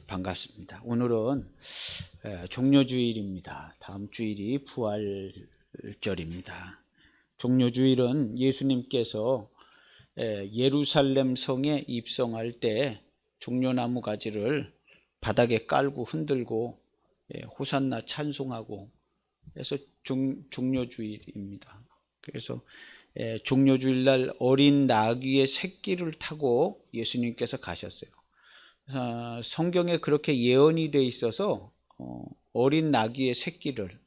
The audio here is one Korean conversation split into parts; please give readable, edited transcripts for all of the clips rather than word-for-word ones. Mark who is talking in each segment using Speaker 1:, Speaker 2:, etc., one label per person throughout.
Speaker 1: 반갑습니다. 오늘은 종료주일입니다. 다음 주일이 부활절입니다. 종료주일은 예수님께서 예루살렘 성에 입성할 때 종려나무 가지를 바닥에 깔고 흔들고 호산나 찬송하고 해서 종료주일입니다. 그래서 종료주일날 어린 나귀의 새끼를 타고 예수님께서 가셨어요. 성경에 그렇게 예언이 돼 있어서 어린 나귀의 새끼를,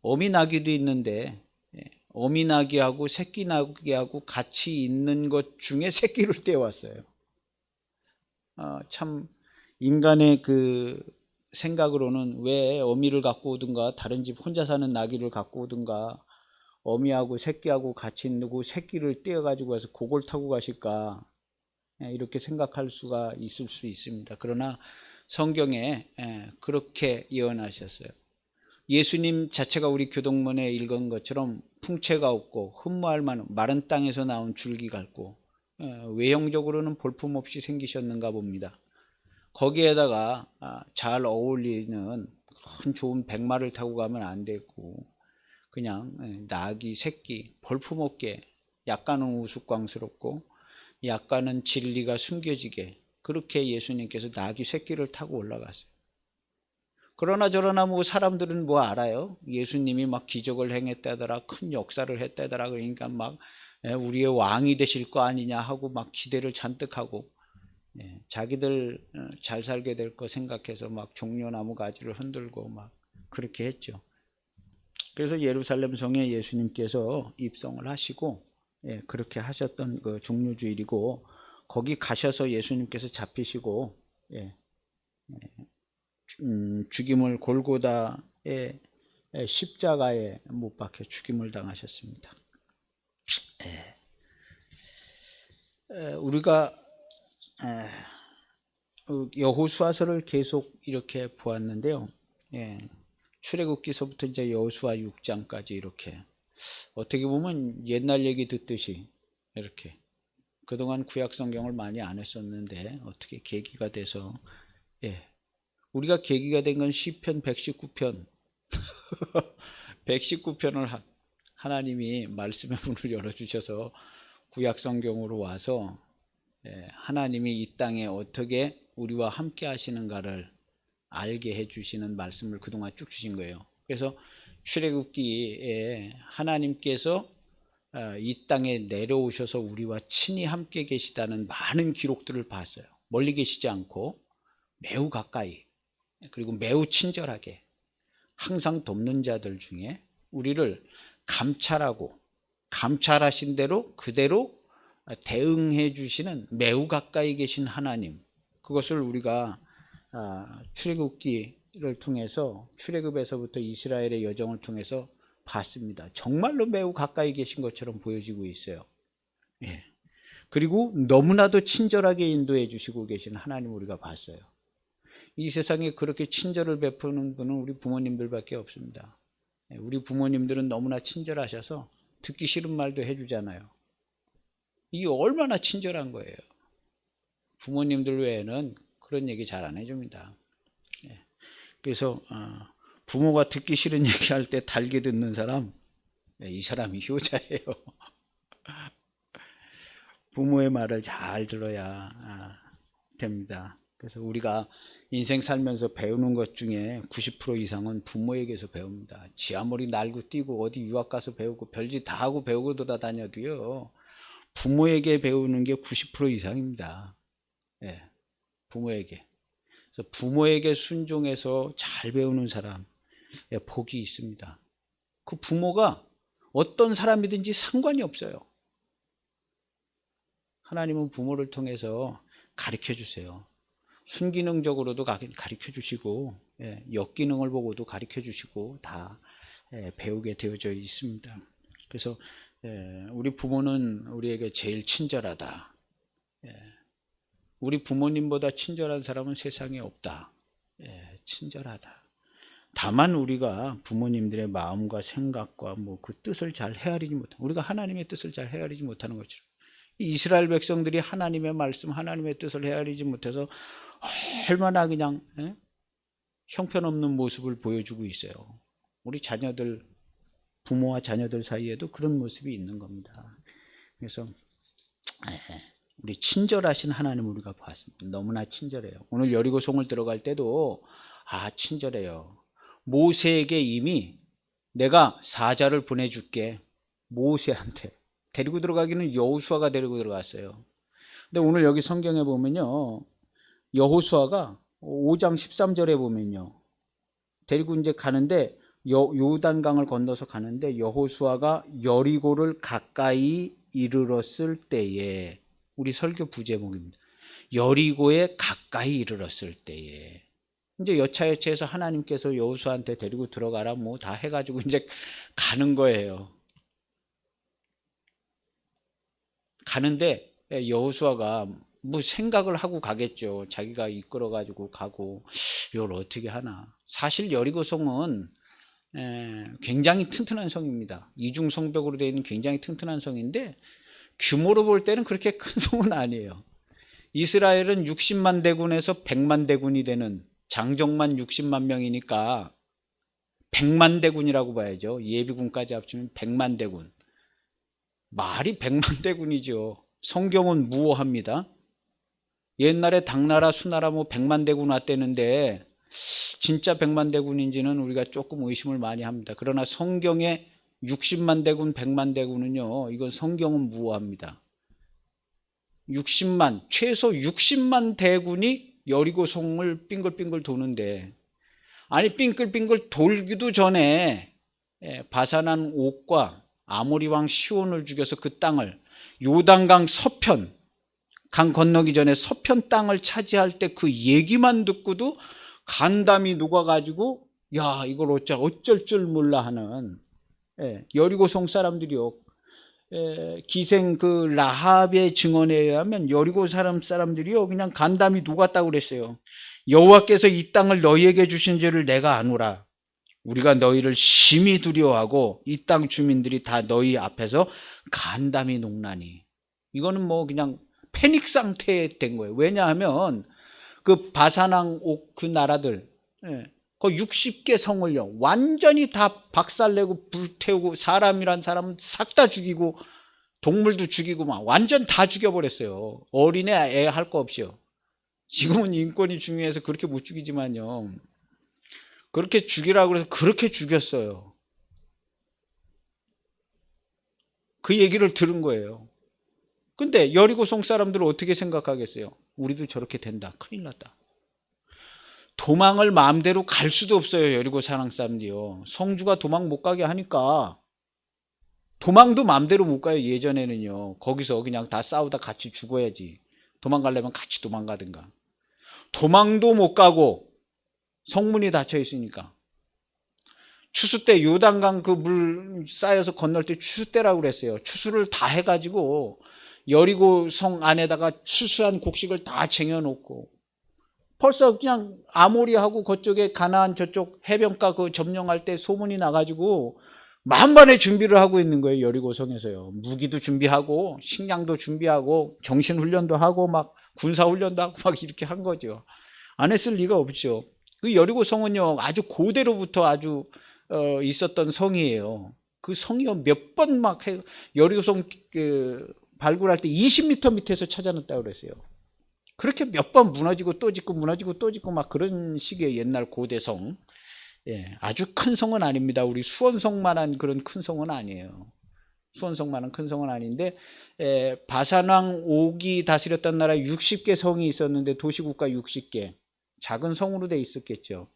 Speaker 1: 어미 나귀도 있는데 어미 나귀하고 새끼 나귀하고 같이 있는 것 중에 새끼를 떼왔어요. 참 인간의 그 생각으로는 왜 어미를 갖고 오든가 다른 집 혼자 사는 나귀를 갖고 오든가 어미하고 새끼하고 같이 있고 새끼를 떼어가지고 와서 그걸 타고 가실까, 이렇게 생각할 수가 있을 수 있습니다. 그러나 성경에 그렇게 예언하셨어요. 예수님 자체가 우리 교동문에 읽은 것처럼 풍채가 없고 흠모할 만한 마른 땅에서 나온 줄기 같고 외형적으로는 볼품없이 생기셨는가 봅니다. 거기에다가 잘 어울리는 큰 좋은 백마를 타고 가면 안 되고 그냥 나귀 새끼 볼품없게, 약간은 우스꽝스럽고 약간은 진리가 숨겨지게 그렇게 예수님께서 나귀 새끼를 타고 올라갔어요. 그러나 저러나 뭐 사람들은 뭐 알아요? 예수님이 막 기적을 행했다더라, 큰 역사를 했다더라, 그러니까 막 우리의 왕이 되실 거 아니냐 하고 막 기대를 잔뜩 하고 자기들 잘 살게 될 거 생각해서 막 종려나무 가지를 흔들고 막 그렇게 했죠. 그래서 예루살렘 성에 예수님께서 입성을 하시고 그렇게 하셨던 그 종료주일이고, 거기 가셔서 예수님께서 잡히시고 죽임을 골고다의 십자가에 못 박혀 죽임을 당하셨습니다. 우리가 여호수아서를 계속 이렇게 보았는데요. 출애굽기서부터 이제 여호수아 6장까지 이렇게 어떻게 보면 옛날 얘기 듣듯이 이렇게 그동안 구약 성경을 많이 안 했었는데 어떻게 계기가 돼서 우리가 계기가 된 건 시편 119편 119편을 하나님이 말씀의 문을 열어주셔서 구약 성경으로 와서 하나님이 이 땅에 어떻게 우리와 함께 하시는가를 알게 해주시는 말씀을 그동안 쭉 주신 거예요. 그래서 출애굽기에 하나님께서 이 땅에 내려오셔서 우리와 친히 함께 계시다는 많은 기록들을 봤어요. 멀리 계시지 않고 매우 가까이, 그리고 매우 친절하게 항상 돕는 자들 중에 우리를 감찰하고 감찰하신 대로 그대로 대응해 주시는 매우 가까이 계신 하나님, 그것을 우리가 출애굽기를 통해서, 출애굽에서부터 이스라엘의 여정을 통해서 봤습니다. 정말로 매우 가까이 계신 것처럼 보여지고 있어요. 그리고 너무나도 친절하게 인도해 주시고 계신 하나님 우리가 봤어요. 이 세상에 그렇게 친절을 베푸는 분은 우리 부모님들밖에 없습니다. 우리 부모님들은 너무나 친절하셔서 듣기 싫은 말도 해주잖아요. 이게 얼마나 친절한 거예요. 부모님들 외에는 그런 얘기 잘 안 해줍니다. 그래서 부모가 듣기 싫은 얘기할 때 달게 듣는 사람, 이 사람이 효자예요. 부모의 말을 잘 들어야 됩니다. 그래서 우리가 인생 살면서 배우는 것 중에 90% 이상은 부모에게서 배웁니다. 지 아무리 날고 뛰고 어디 유학 가서 배우고 별짓 다 하고 배우고 돌아다녀도요, 부모에게 배우는 게 90% 이상입니다. 부모에게. 그래서 부모에게 순종해서 잘 배우는 사람 복이 있습니다. 그 부모가 어떤 사람이든지 상관이 없어요. 하나님은 부모를 통해서 가르쳐 주세요. 순기능적으로도 가르쳐 주시고 역기능을 보고도 가르쳐 주시고 다 배우게 되어져 있습니다. 그래서 우리 부모는 우리에게 제일 친절하다. 우리 부모님보다 친절한 사람은 세상에 없다. 친절하다. 다만 우리가 부모님들의 마음과 생각과 뭐 그 뜻을 잘 헤아리지 못하는, 우리가 하나님의 뜻을 잘 헤아리지 못하는 것처럼 이스라엘 백성들이 하나님의 말씀, 하나님의 뜻을 헤아리지 못해서 얼마나 그냥 형편없는 모습을 보여주고 있어요. 우리 자녀들, 부모와 자녀들 사이에도 그런 모습이 있는 겁니다. 그래서 우리 친절하신 하나님 우리가 봤습니다. 너무나 친절해요. 오늘 여리고성을 들어갈 때도 친절해요. 모세에게 이미 내가 사자를 보내줄게. 모세한테 데리고 들어가기는 여호수아가 데리고 들어갔어요. 근데 오늘 여기 성경에 보면요, 여호수아가 5장 13절에 보면요, 데리고 이제 가는데 요단강을 건너서 가는데 여호수아가 여리고를 가까이 이르렀을 때에, 우리 설교 부제목입니다. 여리고에 가까이 이르렀을 때에, 이제 여차여차해서 하나님께서 여호수아한테 데리고 들어가라 뭐 다 해가지고 이제 가는 거예요. 가는데 여호수아가 뭐 생각을 하고 가겠죠. 자기가 이끌어가지고 가고 이걸 어떻게 하나. 사실 여리고성은 굉장히 튼튼한 성입니다. 이중 성벽으로 되어 있는 굉장히 튼튼한 성인데 규모로 볼 때는 그렇게 큰 성은 아니에요. 이스라엘은 60만 대군에서 100만 대군이 되는, 장정만 60만 명이니까 100만 대군이라고 봐야죠. 예비군까지 합치면 100만 대군. 말이 100만 대군이죠. 성경은 무어합니다. 옛날에 당나라, 수나라 뭐 100만 대군 왔대는데 진짜 100만 대군인지는 우리가 조금 의심을 많이 합니다. 그러나 성경에 60만 대군, 100만 대군은요, 이건 성경은 무어합니다. 60만, 최소 60만 대군이 여리고성을 빙글빙글 도는데, 아니 빙글빙글 돌기도 전에 바산한 옥과 아모리 왕 시온을 죽여서 그 땅을, 요단강 서편, 강 건너기 전에 서편 땅을 차지할 때 그 얘기만 듣고도 간담이 녹아가지고 야 이걸 어쩔 줄 몰라 하는 여리고성 사람들이요. 기생 그 라합의 증언에 의하면 여리고 사람들이요 그냥 간담이 녹았다고 그랬어요. 여호와께서 이 땅을 너희에게 주신 줄을 내가 아노라. 우리가 너희를 심히 두려워하고 이 땅 주민들이 다 너희 앞에서 간담이 녹나니. 이거는 뭐 그냥 패닉 상태에 된 거예요. 왜냐하면 그 바산왕 옥 그 나라들, 그 60개 성을요 완전히 다 박살내고 불태우고 사람이란 사람은 싹 다 죽이고 동물도 죽이고 막 완전 다 죽여버렸어요. 어린애 애 할 거 없이요. 지금은 인권이 중요해서 그렇게 못 죽이지만요, 그렇게 죽이라고 그래서 그렇게 죽였어요. 그 얘기를 들은 거예요. 근데 여리고성 사람들은 어떻게 생각하겠어요? 우리도 저렇게 된다. 큰일 났다. 도망을 마음대로 갈 수도 없어요. 여리고 사람 사람들이요. 성주가 도망 못 가게 하니까 도망도 마음대로 못 가요. 예전에는요. 거기서 그냥 다 싸우다 같이 죽어야지. 도망가려면 같이 도망가든가. 도망도 못 가고 성문이 닫혀 있으니까. 추수 때 요단강 그 물 쌓여서 건널 때 추수 때라고 그랬어요. 추수를 다 해가지고 여리고 성 안에다가 추수한 곡식을 다 쟁여놓고 벌써 그냥 아모리하고 그쪽에 가나안 저쪽 해변가 그 점령할 때 소문이 나가지고 만반의 준비를 하고 있는 거예요. 여리고성에서요. 무기도 준비하고 식량도 준비하고 정신훈련도 하고 막 군사훈련도 하고 막 이렇게 한 거죠. 안 했을 리가 없죠. 그 여리고성은요 아주 고대로부터 아주 있었던 성이에요. 그 성이요 몇 번 막 여리고성 발굴할 때 20m 밑에서 찾아냈다고 그랬어요. 그렇게 몇 번 무너지고 또 짓고 무너지고 또 짓고 막 그런 식의 옛날 고대성. 아주 큰 성은 아닙니다. 우리 수원성만한 그런 큰 성은 아니에요. 수원성만한 큰 성은 아닌데 바산왕 옥이 다스렸던 나라에 60개 성이 있었는데 도시국가 60개. 작은 성으로 돼 있었겠죠.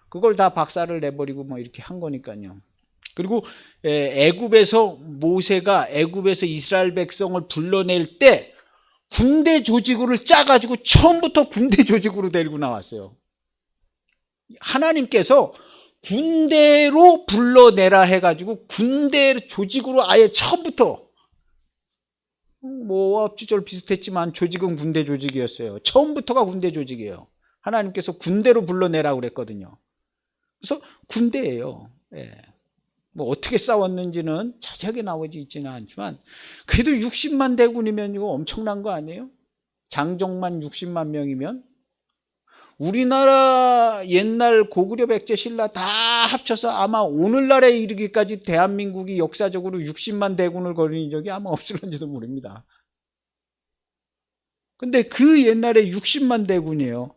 Speaker 1: 그걸 다 박살을 내버리고 뭐 이렇게 한 거니까요. 그리고 애굽에서 모세가 애굽에서 이스라엘 백성을 불러낼 때 군대 조직으로 짜가지고 처음부터 군대 조직으로 데리고 나왔어요. 하나님께서 군대로 불러내라 해가지고 군대 조직으로 아예 처음부터, 뭐 앞뒤절 비슷했지만 조직은 군대 조직이었어요. 처음부터가 군대 조직이에요. 하나님께서 군대로 불러내라 그랬거든요. 그래서 군대예요. 뭐 어떻게 싸웠는지는 자세하게 나오지 있지는 않지만 그래도 60만 대군이면 이거 엄청난 거 아니에요? 장정만 60만 명이면 우리나라 옛날 고구려 백제 신라 다 합쳐서 아마 오늘날에 이르기까지 대한민국이 역사적으로 60만 대군을 거린 적이 아마 없을런지도 모릅니다. 근데 그 옛날에 60만 대군이에요.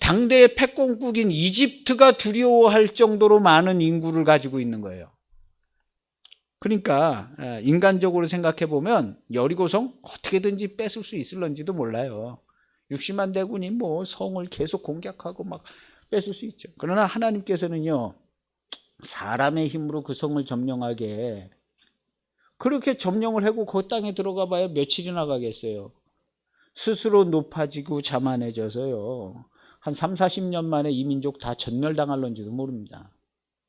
Speaker 1: 당대의 패권국인 이집트가 두려워할 정도로 많은 인구를 가지고 있는 거예요. 그러니까 인간적으로 생각해 보면 여리고성 어떻게든지 뺏을 수 있을런지도 몰라요. 60만 대군이 뭐 성을 계속 공격하고 막 뺏을 수 있죠. 그러나 하나님께서는요, 사람의 힘으로 그 성을 점령하게 그렇게 점령을 하고 그 땅에 들어가 봐야 며칠이나 가겠어요. 스스로 높아지고 자만해져서요, 한 3, 40년 만에 이 민족 다 전멸당할런지도 모릅니다.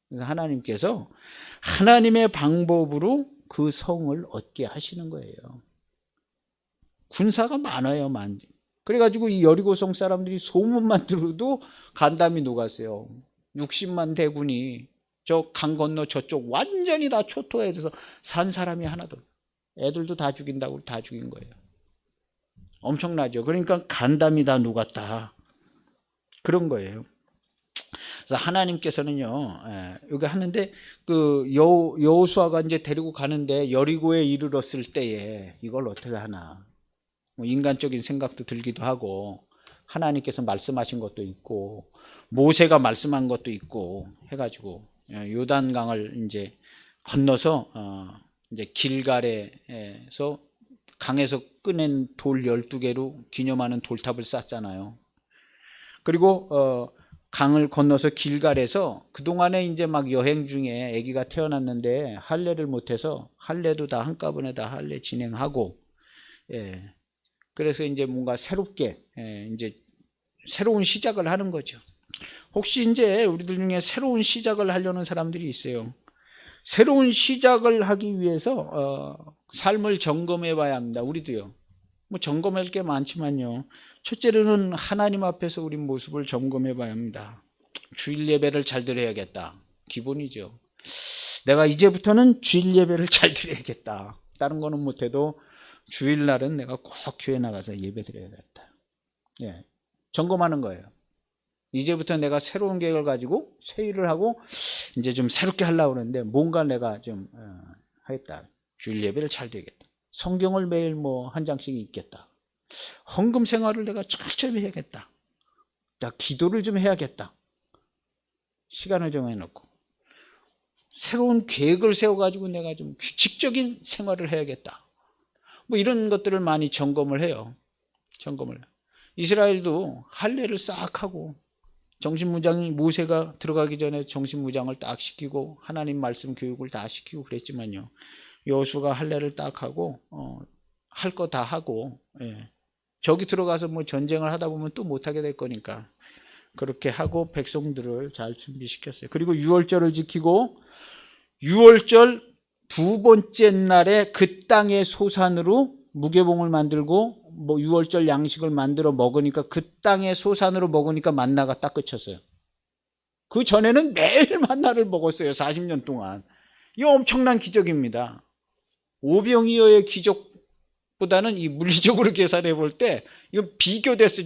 Speaker 1: 그래서 하나님께서 하나님의 방법으로 그 성을 얻게 하시는 거예요. 군사가 많아요, 그래가지고 이 여리고성 사람들이 소문만 들어도 간담이 녹았어요. 60만 대군이 저 강 건너 저쪽 완전히 다 초토화해서 산 사람이 하나도, 애들도 다 죽인다고 다 죽인 거예요. 엄청나죠. 그러니까 간담이 다 녹았다, 그런 거예요. 그래서 하나님께서는요, 여기 하는데 그 여호수아가 이제 데리고 가는데 여리고에 이르렀을 때에 이걸 어떻게 하나, 뭐 인간적인 생각도 들기도 하고 하나님께서 말씀하신 것도 있고 모세가 말씀한 것도 있고 해가지고 요단강을 이제 건너서 이제 길갈에서 강에서 꺼낸 돌 12개로 기념하는 돌탑을 쌓잖아요. 그리고 강을 건너서 길갈에서 그동안에 이제 막 여행 중에 아기가 태어났는데 할례를 못해서 할례도 다 한꺼번에 다 할례 진행하고, 그래서 이제 뭔가 새롭게 이제 새로운 시작을 하는 거죠. 혹시 이제 우리들 중에 새로운 시작을 하려는 사람들이 있어요. 새로운 시작을 하기 위해서 삶을 점검해 봐야 합니다. 우리도요. 뭐 점검할 게 많지만요, 첫째로는 하나님 앞에서 우리 모습을 점검해 봐야 합니다. 주일 예배를 잘 드려야겠다, 기본이죠. 내가 이제부터는 주일 예배를 잘 드려야겠다. 다른 거는 못해도 주일날은 내가 꼭 교회 나가서 예배 드려야겠다. 점검하는 거예요. 이제부터 내가 새로운 계획을 가지고 새 일을 하고 이제 좀 새롭게 하려고 하는데 뭔가 내가 좀 하겠다. 주일 예배를 잘 드리겠다. 성경을 매일 뭐 한 장씩 읽겠다. 헌금 생활을 내가 철저히 해야겠다. 나 기도를 좀 해야겠다. 시간을 정해놓고 새로운 계획을 세워가지고 내가 좀 규칙적인 생활을 해야겠다. 뭐 이런 것들을 많이 점검을 해요. 이스라엘도 할례를 싹 하고 정신무장이 모세가 들어가기 전에 정신무장을 딱 시키고 하나님 말씀 교육을 다 시키고 그랬지만요, 여호수아가 할례를 딱 하고 할 거 다 하고, 저기 들어가서 뭐 전쟁을 하다 보면 또 못하게 될 거니까 그렇게 하고 백성들을 잘 준비시켰어요. 그리고 유월절을 지키고 유월절 두 번째 날에 그 땅의 소산으로 무교봉을 만들고 뭐 유월절 양식을 만들어 먹으니까 그 땅의 소산으로 먹으니까 만나가 딱 그쳤어요. 그 전에는 매일 만나를 먹었어요. 40년 동안. 이 엄청난 기적입니다. 오병이어의 기적보다는 이 물리적으로 계산해 볼 때 이건 비교될 수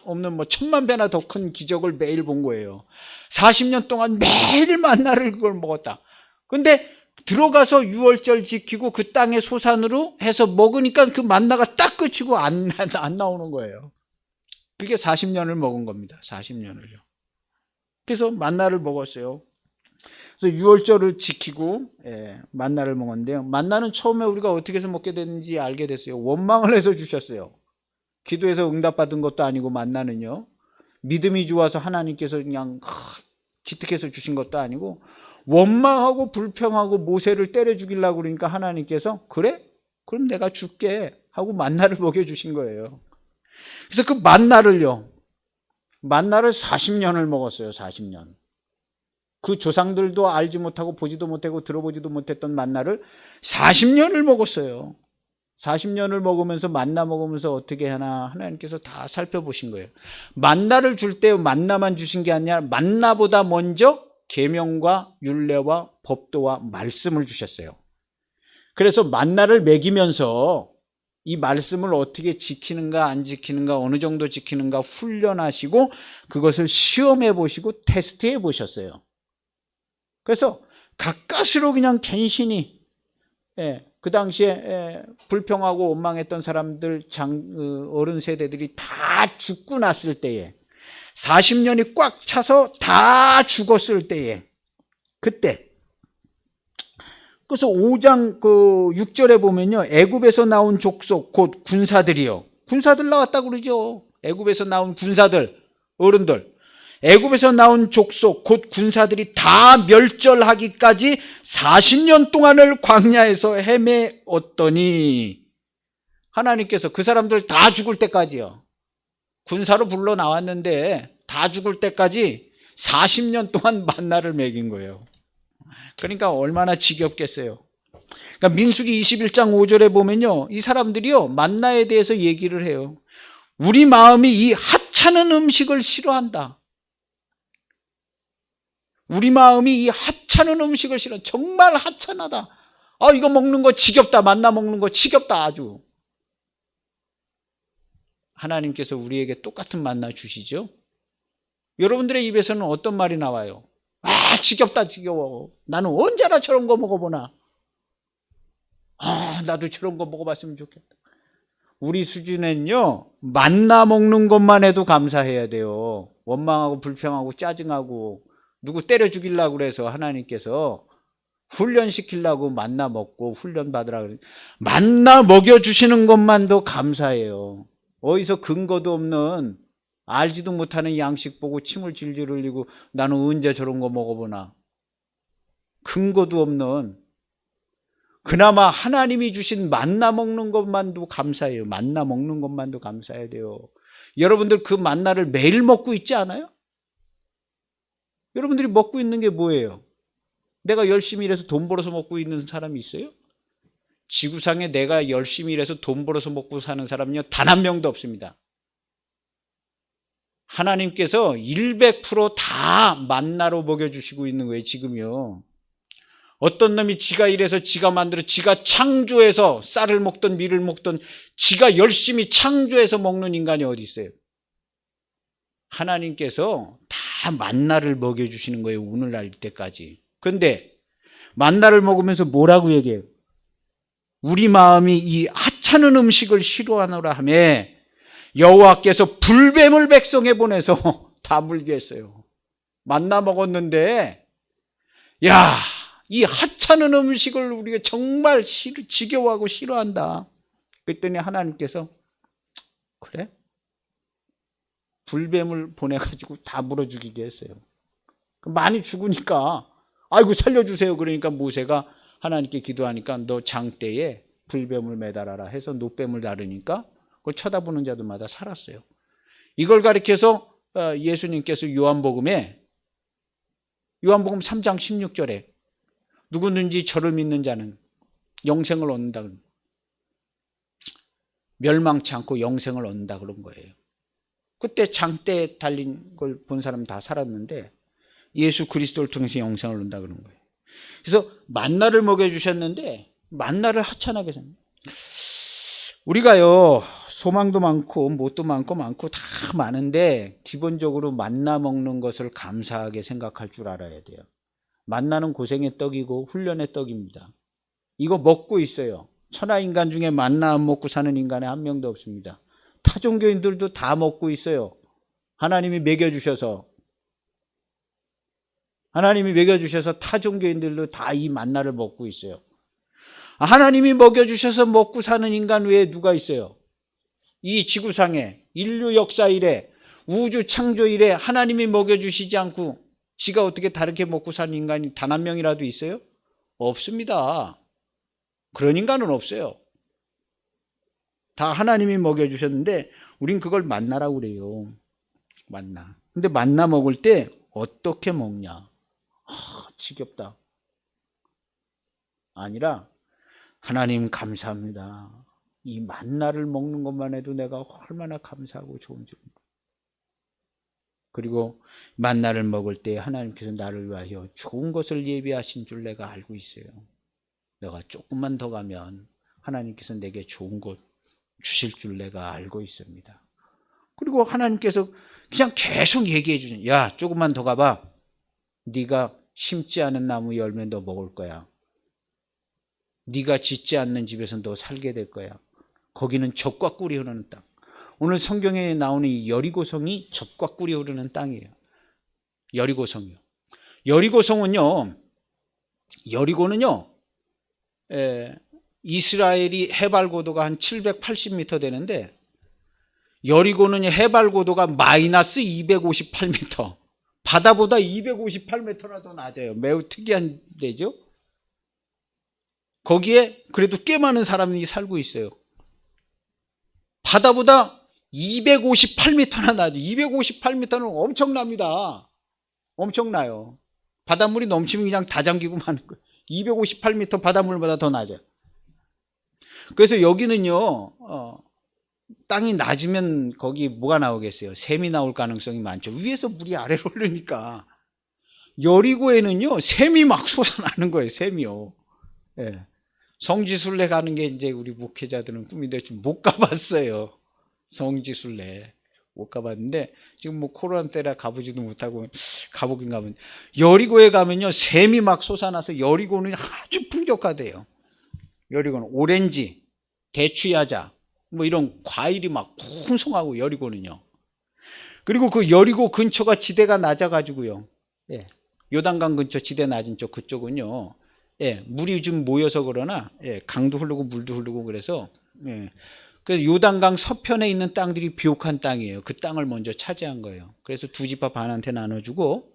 Speaker 1: 없는 뭐 1000만 배나 더 큰 기적을 매일 본 거예요. 40년 동안 매일 만나를 그걸 먹었다. 근데 들어가서 유월절 지키고 그 땅의 소산으로 해서 먹으니까 그 만나가 딱 끝이고 안 나오는 거예요. 그게 40년을 먹은 겁니다. 40년을요. 그래서 만나를 먹었어요. 그래서 유월절을 지키고 만나를 먹었는데요. 만나는 처음에 우리가 어떻게 해서 먹게 됐는지 알게 됐어요. 원망을 해서 주셨어요. 기도해서 응답받은 것도 아니고 만나는요, 믿음이 좋아서 하나님께서 그냥 기특해서 주신 것도 아니고 원망하고 불평하고 모세를 때려 죽이려고 그러니까 하나님께서 그래? 그럼 내가 줄게 하고 만나를 먹여주신 거예요. 그래서 그 만나를 40년을 먹었어요. 40년. 그 조상들도 알지 못하고 보지도 못하고 들어보지도 못했던 만나를 40년을 먹었어요. 40년을 먹으면서 만나 먹으면서 어떻게 하나 하나님께서 다 살펴보신 거예요. 만나를 줄 때 만나만 주신 게 아니라 만나보다 먼저 계명과 율례와 법도와 말씀을 주셨어요. 그래서 만나를 먹이면서 이 말씀을 어떻게 지키는가 안 지키는가 어느 정도 지키는가 훈련하시고 그것을 시험해 보시고 테스트해 보셨어요. 그래서 가까스로 그냥 괜시니 그 당시에 불평하고 원망했던 사람들 어른 세대들이 다 죽고 났을 때에 40년이 꽉 차서 다 죽었을 때에 그때 그래서 5장 6절에 보면요. 애굽에서 나온 족속 곧 군사들이요. 군사들 나왔다고 그러죠. 애굽에서 나온 군사들, 어른들. 애굽에서 나온 족속 곧 군사들이 다 멸절하기까지 40년 동안을 광야에서 헤매었더니 하나님께서 그 사람들 다 죽을 때까지요. 군사로 불러 나왔는데 다 죽을 때까지 40년 동안 만나를 먹인 거예요. 그러니까 얼마나 지겹겠어요. 그러니까 민수기 21장 5절에 보면요. 이 사람들이요. 만나에 대해서 얘기를 해요. 우리 마음이 이 하찮은 음식을 싫어한다. 우리 마음이 이 하찮은 음식을 싫어. 정말 하찮하다. 이거 먹는 거 지겹다. 만나 먹는 거 지겹다. 아주. 하나님께서 우리에게 똑같은 만나 주시죠. 여러분들의 입에서는 어떤 말이 나와요? 지겹다 지겨워. 나는 언제나 저런 거 먹어보나. 나도 저런 거 먹어봤으면 좋겠다. 우리 수준엔요. 만나 먹는 것만 해도 감사해야 돼요. 원망하고 불평하고 짜증하고 누구 때려 죽이려고 그래서 하나님께서 훈련시키려고 만나 먹고 훈련 받으라 그래. 만나 먹여주시는 것만도 감사해요. 어디서 근거도 없는 알지도 못하는 양식 보고 침을 질질 흘리고 나는 언제 저런 거 먹어보나. 근거도 없는 그나마 하나님이 주신 만나 먹는 것만도 감사해요. 만나 먹는 것만도 감사해야 돼요. 여러분들 그 만나를 매일 먹고 있지 않아요? 여러분들이 먹고 있는 게 뭐예요? 내가 열심히 일해서 돈 벌어서 먹고 있는 사람이 있어요? 지구상에 내가 열심히 일해서 돈 벌어서 먹고 사는 사람은요 단 한 명도 없습니다. 하나님께서 100%다 만나로 먹여주시고 있는 거예요. 지금요. 어떤 놈이 지가 일해서 지가 만들어 지가 창조해서 쌀을 먹던 밀을 먹던 지가 열심히 창조해서 먹는 인간이 어디 있어요? 하나님께서 다 만나를 먹여주시는 거예요. 오늘날 때까지. 그런데 만나를 먹으면서 뭐라고 얘기해요? 우리 마음이 이 하찮은 음식을 싫어하노라 하며 여호와께서 불뱀을 백성에 보내서 다 물게 했어요. 만나 먹었는데 이 하찮은 음식을 우리가 정말 지겨워하고 싫어한다. 그랬더니 하나님께서 그래? 불뱀을 보내가지고 다 물어 죽이게 했어요. 많이 죽으니까 아이고 살려주세요. 그러니까 모세가 하나님께 기도하니까 너 장대에 불뱀을 매달아라 해서 노뱀을 다루니까 그걸 쳐다보는 자들마다 살았어요. 이걸 가리켜서 예수님께서 요한복음 3장 16절에 누구든지 저를 믿는 자는 영생을 얻는다. 멸망치 않고 영생을 얻는다 그런 거예요. 그때 장대에 달린 걸 본 사람 다 살았는데 예수 그리스도를 통해서 영생을 얻는다 그런 거예요. 그래서 만나를 먹여주셨는데 만나를 하찮게 삽니다. 우리가요 소망도 많고 뭣도 많고 다 많은데 기본적으로 만나 먹는 것을 감사하게 생각할 줄 알아야 돼요. 만나는 고생의 떡이고 훈련의 떡입니다. 이거 먹고 있어요. 천하인간 중에 만나 안 먹고 사는 인간이 한 명도 없습니다. 타종교인들도 다 먹고 있어요. 하나님이 먹여주셔서 타종교인들도 다 이 만나를 먹고 있어요. 하나님이 먹여주셔서 먹고 사는 인간 외에 누가 있어요? 이 지구상에 인류 역사 이래 우주 창조 이래 하나님이 먹여주시지 않고 지가 어떻게 다르게 먹고 사는 인간이 단 한 명이라도 있어요? 없습니다. 그런 인간은 없어요. 다 하나님이 먹여주셨는데 우린 그걸 만나라고 그래요. 만나. 근데 만나 먹을 때 어떻게 먹냐? 지겹다. 아니라 하나님 감사합니다. 이 만나를 먹는 것만 해도 내가 얼마나 감사하고 좋은지. 그리고 만나를 먹을 때 하나님께서 나를 위하여 좋은 것을 예비하신 줄 내가 알고 있어요. 내가 조금만 더 가면 하나님께서 내게 좋은 것 주실 줄 내가 알고 있습니다. 그리고 하나님께서 그냥 계속 얘기해 주는, 야, 조금만 더 가봐. 네가 심지 않은 나무 열매 너 먹을 거야. 네가 짓지 않는 집에서 너 살게 될 거야. 거기는 젖과 꿀이 흐르는 땅. 오늘 성경에 나오는 이 여리고성이 젖과 꿀이 흐르는 땅이에요. 여리고성이요. 여리고는요, 이스라엘이 해발 고도가 한 780m 되는데, 여리고는 해발 고도가 마이너스 258m. 바다보다 258m나 더 낮아요. 매우 특이한 데죠. 거기에 그래도 꽤 많은 사람이 살고 있어요. 바다보다 258m나 낮아요. 258m는 엄청납니다. 엄청나요. 바닷물이 넘치면 그냥 다 잠기고 마는 거예요. 258m 바닷물보다 더 낮아요. 그래서 여기는요, 땅이 낮으면 거기 뭐가 나오겠어요? 샘이 나올 가능성이 많죠. 위에서 물이 아래로 흐르니까. 여리고에는요, 샘이 막 솟아나는 거예요. 샘이요. 예. 성지순례 가는 게 이제 우리 목회자들은 꿈인데 좀 못 가봤어요. 성지순례 못 가봤는데 지금 뭐 코로나 때라 가보지도 못하고 가보긴 가면, 여리고에 가면요, 샘이 막 솟아나서 여리고는 아주 풍족하대요. 여리고는 오렌지, 대추야자 뭐 이런 과일이 막 풍성하고, 여리고는요. 그리고 그 여리고 근처가 지대가 낮아가지고요. 예. 요단강 근처 지대 낮은 쪽 그쪽은요. 예. 물이 좀 모여서 그러나, 예. 강도 흐르고 물도 흐르고 그래서, 예. 그래서 요단강 서편에 있는 땅들이 비옥한 땅이에요. 그 땅을 먼저 차지한 거예요. 그래서 두 지파 반한테 나눠주고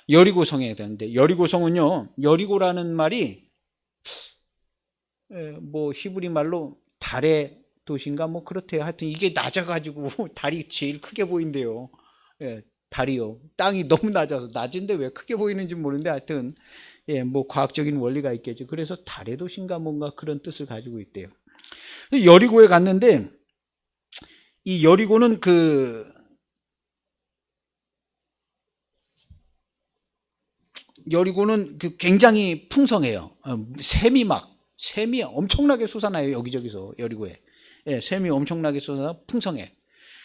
Speaker 1: 여리고성에 되는데, 여리고성은요, 여리고라는 말이 뭐 히브리 말로 달의 도시인가 뭐 그렇대요. 하여튼 이게 낮아가지고 달이 제일 크게 보인대요. 예, 달이요. 땅이 너무 낮아서, 낮은데 왜 크게 보이는지 모르는데 하여튼, 예, 뭐 과학적인 원리가 있겠죠. 그래서 달의 도시인가 뭔가 그런 뜻을 가지고 있대요. 여리고에 갔는데, 이 여리고는 굉장히 풍성해요. 샘이 엄청나게 솟아나요. 여기저기서 여리고에. 예, 샘이 엄청나게 솟아나 풍성해.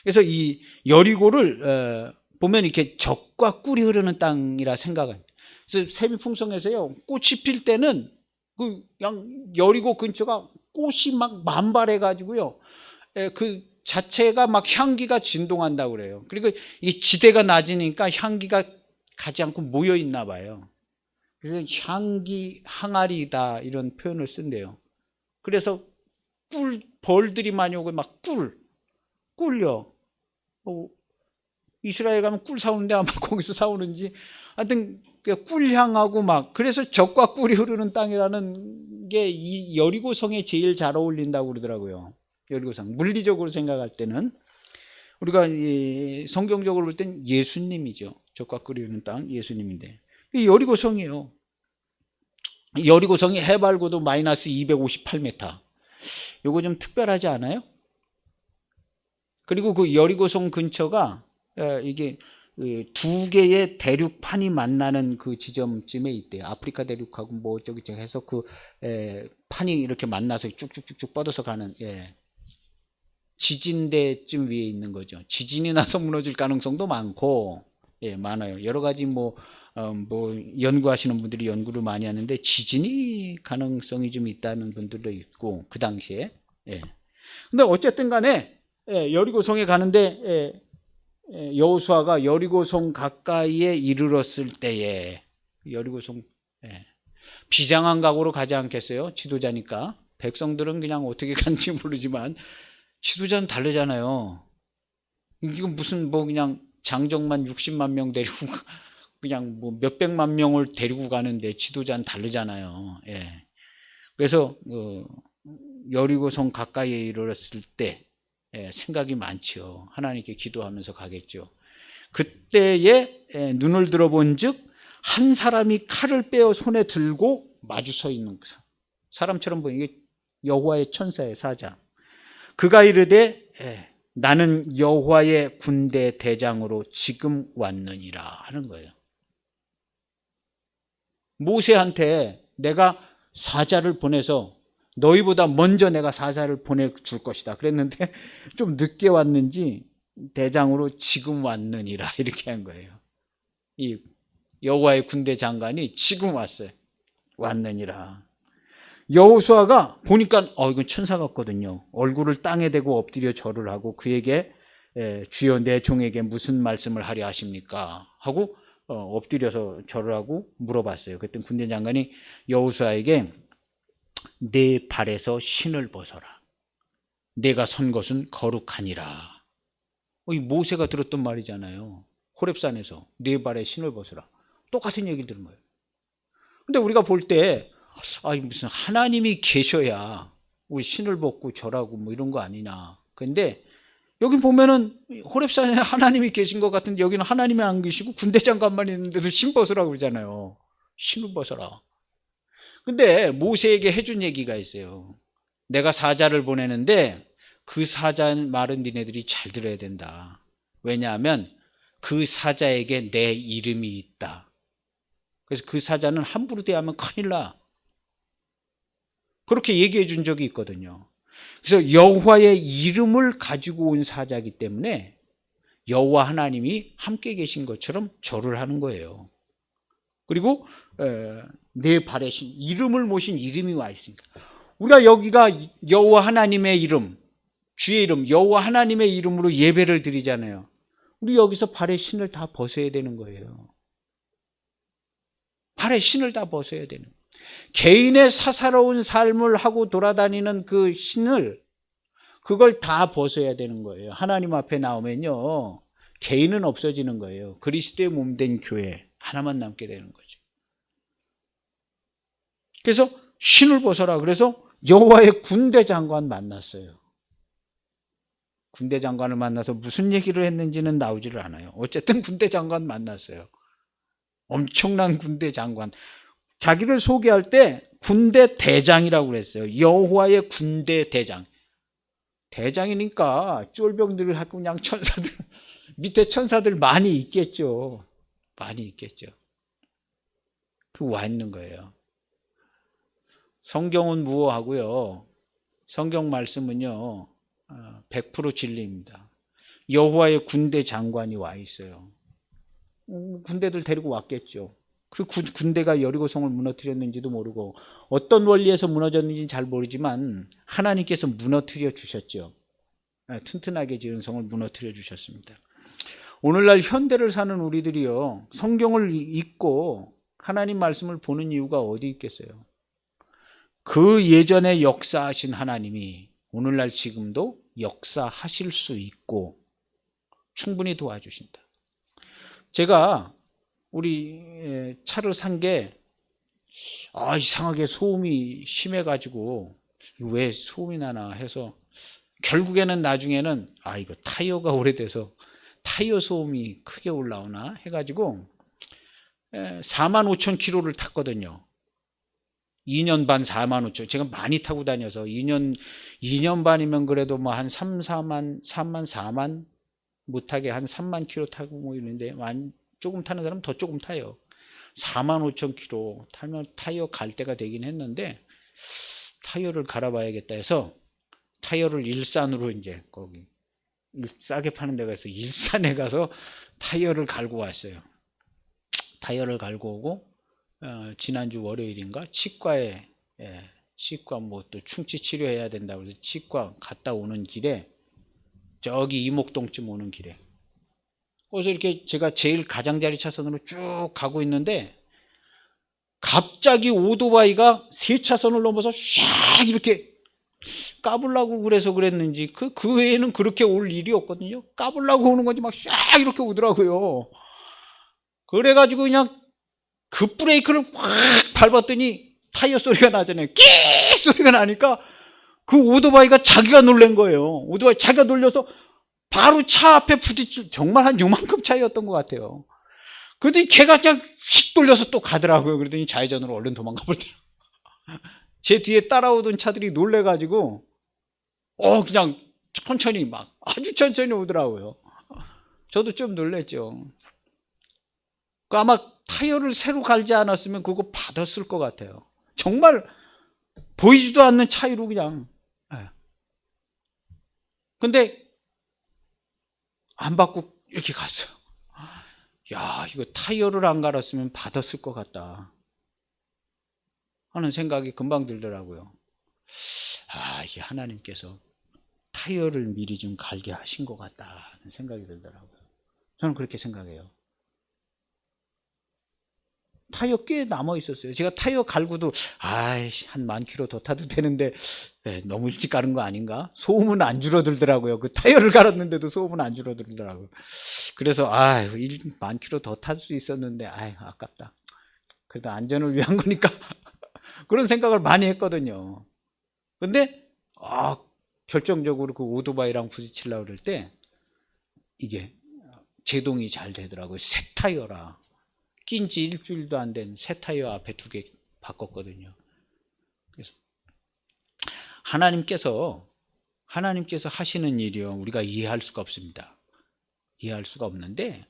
Speaker 1: 그래서 이 여리고를 보면 이렇게 젖과 꿀이 흐르는 땅이라 생각해요. 그래서 샘이 풍성해서요, 꽃이 필 때는 그냥 여리고 근처가 꽃이 막 만발해가지고요, 그 자체가 막 향기가 진동한다고 그래요. 그리고 이 지대가 낮으니까 향기가 가지 않고 모여 있나 봐요. 그래서 향기 항아리다 이런 표현을 쓴대요. 그래서 벌들이 많이 오고 막 꿀요. 이스라엘 가면 꿀 사오는데 아마 거기서 사오는지, 하여튼 꿀향하고 막, 그래서 젖과 꿀이 흐르는 땅이라는 게 이 여리고성에 제일 잘 어울린다고 그러더라고요. 여리고성. 물리적으로 생각할 때는 우리가 성경적으로 볼 땐 예수님이죠. 젖과 꿀이 흐르는 땅, 예수님인데 여리고성이에요. 여리고성이 해발고도 마이너스 258m. 요거 좀 특별하지 않아요? 그리고 그 여리고성 근처가 이게 두 개의 대륙판이 만나는 그 지점쯤에 있대요. 아프리카 대륙하고 뭐 저기 해서 그 판이 이렇게 만나서 쭉쭉쭉쭉 뻗어서 가는, 지진대쯤 위에 있는 거죠. 지진이 나서 무너질 가능성도 많고, 많아요. 여러 가지 뭐 연구하시는 분들이 연구를 많이 하는데, 지진이 가능성이 좀 있다는 분들도 있고, 그 당시에. 근데 어쨌든 간에, 여리고성에 가는데, 여호수아가 여리고성 가까이에 이르렀을 때에, 여리고성, 비장한 각오로 가지 않겠어요? 지도자니까. 백성들은 그냥 어떻게 간지 모르지만 지도자는 다르잖아요. 이건 무슨 뭐 그냥 장정만 60만 명 데리고 그냥 뭐 몇백만 명을 데리고 가는데 지도자는 다르잖아요. 그래서 여리고성 가까이에 이르렀을 때 생각이 많죠. 하나님께 기도하면서 가겠죠. 그때에 눈을 들어본 즉 한 사람이 칼을 빼어 손에 들고 마주 서 있는 사람처럼 보이게, 여호와의 천사의 사자. 그가 이르되 나는 여호와의 군대 대장으로 지금 왔느니라 하는 거예요. 모세한테 내가 사자를 보내서 너희보다 먼저 내가 사자를 보내줄 것이다 그랬는데 좀 늦게 왔는지 대장으로 지금 왔느니라 이렇게 한 거예요. 이 여호와의 군대 장관이 지금 왔어요. 왔느니라. 여호수아가 보니까 이건 천사 같거든요. 얼굴을 땅에 대고 엎드려 절을 하고 그에게 주여 내 종에게 무슨 말씀을 하려 하십니까? 하고 엎드려서 절을 하고 물어봤어요. 그때 군대 장관이 여호수아에게 내 발에서 신을 벗어라. 내가 선 것은 거룩하니라. 이 모세가 들었던 말이잖아요. 호렙산에서 내 발에 신을 벗어라. 똑같은 얘기 들은 거예요. 근데 우리가 볼 때 무슨 하나님이 계셔야 우리 신을 벗고 절하고 뭐 이런 거 아니냐. 근데 여기 보면은 호렙산에 하나님이 계신 것 같은데 여기는 하나님이 안 계시고 군대 장관만 있는데도 신 벗으라고 그러잖아요. 신을 벗어라. 근데 모세에게 해준 얘기가 있어요. 내가 사자를 보내는데 그 사자 말은 니네들이 잘 들어야 된다. 왜냐하면 그 사자에게 내 이름이 있다. 그래서 그 사자는 함부로 대하면 큰일 나. 그렇게 얘기해 준 적이 있거든요. 그래서 여호와의 이름을 가지고 온 사자이기 때문에 여호와 하나님이 함께 계신 것처럼 절을 하는 거예요. 그리고 내 발에 이름을 모신 이름이 와 있으니까 우리가 여기가 여호와 하나님의 이름, 주의 이름, 여호와 하나님의 이름으로 예배를 드리잖아요. 우리 여기서 발에 신을 다 벗어야 되는 거예요. 발에 신을 다 벗어야 되는 거예요. 개인의 사사로운 삶을 하고 돌아다니는 그 신을 그걸 다 벗어야 되는 거예요. 하나님 앞에 나오면요 개인은 없어지는 거예요. 그리스도의 몸된 교회 하나만 남게 되는 거죠. 그래서 신을 벗어라. 그래서 여호와의 군대 장관 만났어요. 군대 장관을 만나서 무슨 얘기를 했는지는 나오지를 않아요. 어쨌든 군대 장관 만났어요. 엄청난 군대 장관. 자기를 소개할 때 군대 대장이라고 그랬어요. 여호와의 군대 대장. 대장이니까 쫄병들을 하고 그냥 천사들 밑에 천사들 많이 있겠죠. 많이 있겠죠. 그 와 있는 거예요. 성경은 무어하고요. 성경 말씀은요 100% 진리입니다. 여호와의 군대 장관이 와 있어요. 군대들 데리고 왔겠죠. 그 군대가 여리고성을 무너뜨렸는지도 모르고 어떤 원리에서 무너졌는지는 잘 모르지만 하나님께서 무너뜨려 주셨죠. 튼튼하게 지은 성을 무너뜨려 주셨습니다. 오늘날 현대를 사는 우리들이요 성경을 읽고 하나님 말씀을 보는 이유가 어디 있겠어요? 그 예전에 역사하신 하나님이 오늘날 지금도 역사하실 수 있고 충분히 도와주신다. 제가 우리 차를 산 게 이상하게 소음이 심해가지고 왜 소음이 나나 해서 결국에는 나중에는 이거 타이어가 오래돼서 타이어 소음이 크게 올라오나 해가지고 45,000km를 탔거든요. 2년 반 45,000. 제가 많이 타고 다녀서 2년 반이면 그래도 뭐 한 4만 못하게 한 3만 킬로 타고 뭐 있는데 조금 타는 사람 더 조금 타요. 45,000km 타면 타이어 갈 때가 되긴 했는데 타이어를 갈아봐야겠다 해서 타이어를 일산으로 이제 거기 싸게 파는 데가 있어서 일산에 가서 타이어를 갈고 왔어요. 타이어를 갈고 오고 지난주 월요일인가 치과에 치과 뭐 또 충치 치료해야 된다고 해서 치과 갔다 오는 길에 저기 이목동쯤 오는 길에 그래서 이렇게 제가 제일 가장자리 차선으로 쭉 가고 있는데 갑자기 오토바이가 3차선을 넘어서 샥 이렇게 까불라고 그래서 그랬는지 그 외에는 그렇게 올 일이 없거든요. 까불라고 오는 건지 막 샥 이렇게 오더라고요. 그래가지고 그냥 급브레이크를 확 밟았더니 타이어 소리가 나잖아요. 끼 소리가 나니까 그 오토바이가 자기가 놀란 거예요. 오토바이 자기가 놀려서 바로 차 앞에 부딪힐 정말 한 요만큼 차이였던 것 같아요. 그러더니 걔가 그냥 휙 돌려서 또 가더라고요. 그러더니 좌회전으로 얼른 도망가 버리더라고요. 제 뒤에 따라오던 차들이 놀래가지고 그냥 천천히 막 아주 천천히 오더라고요. 저도 좀 놀랬죠. 아마 타이어를 새로 갈지 않았으면 그거 받았을 것 같아요. 정말 보이지도 않는 차이로 그냥. 예. 근데 안 받고 이렇게 갔어요. 야, 이거 타이어를 안 갈았으면 받았을 것 같다 하는 생각이 금방 들더라고요. 아, 이게 하나님께서 타이어를 미리 좀 갈게 하신 것 같다 하는 생각이 들더라고요. 저는 그렇게 생각해요. 타이어 꽤 남아 있었어요. 제가 타이어 갈고도 한 10,000km 더 타도 되는데 너무 일찍 가는 거 아닌가? 소음은 안 줄어들더라고요. 그 타이어를 갈았는데도 소음은 안 줄어들더라고요. 그래서 10,000km 더 탈 수 있었는데 아깝다. 그래도 안전을 위한 거니까 그런 생각을 많이 했거든요. 근데 결정적으로 그 오토바이랑 부딪히려고 그럴 때 이게 제동이 잘 되더라고요. 새 타이어라. 낀 지 일주일도 안 된 새 타이어 앞에 2개 바꿨거든요. 그래서 하나님께서 하시는 일이요, 우리가 이해할 수가 없습니다. 이해할 수가 없는데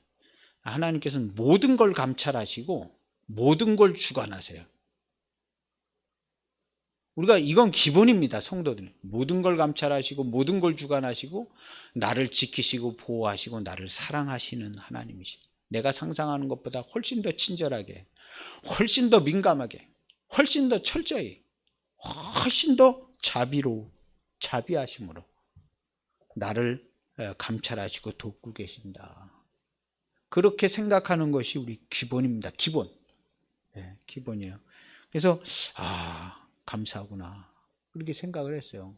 Speaker 1: 하나님께서는 모든 걸 감찰하시고 모든 걸 주관하세요. 우리가 이건 기본입니다. 성도들 모든 걸 감찰하시고 모든 걸 주관하시고 나를 지키시고 보호하시고 나를 사랑하시는 하나님이시. 내가 상상하는 것보다 훨씬 더 친절하게, 훨씬 더 민감하게, 훨씬 더 철저히, 훨씬 더 자비하심으로 나를 감찰하시고 돕고 계신다. 그렇게 생각하는 것이 우리 기본입니다. 기본. 기본이에요. 그래서 감사하구나 그렇게 생각을 했어요.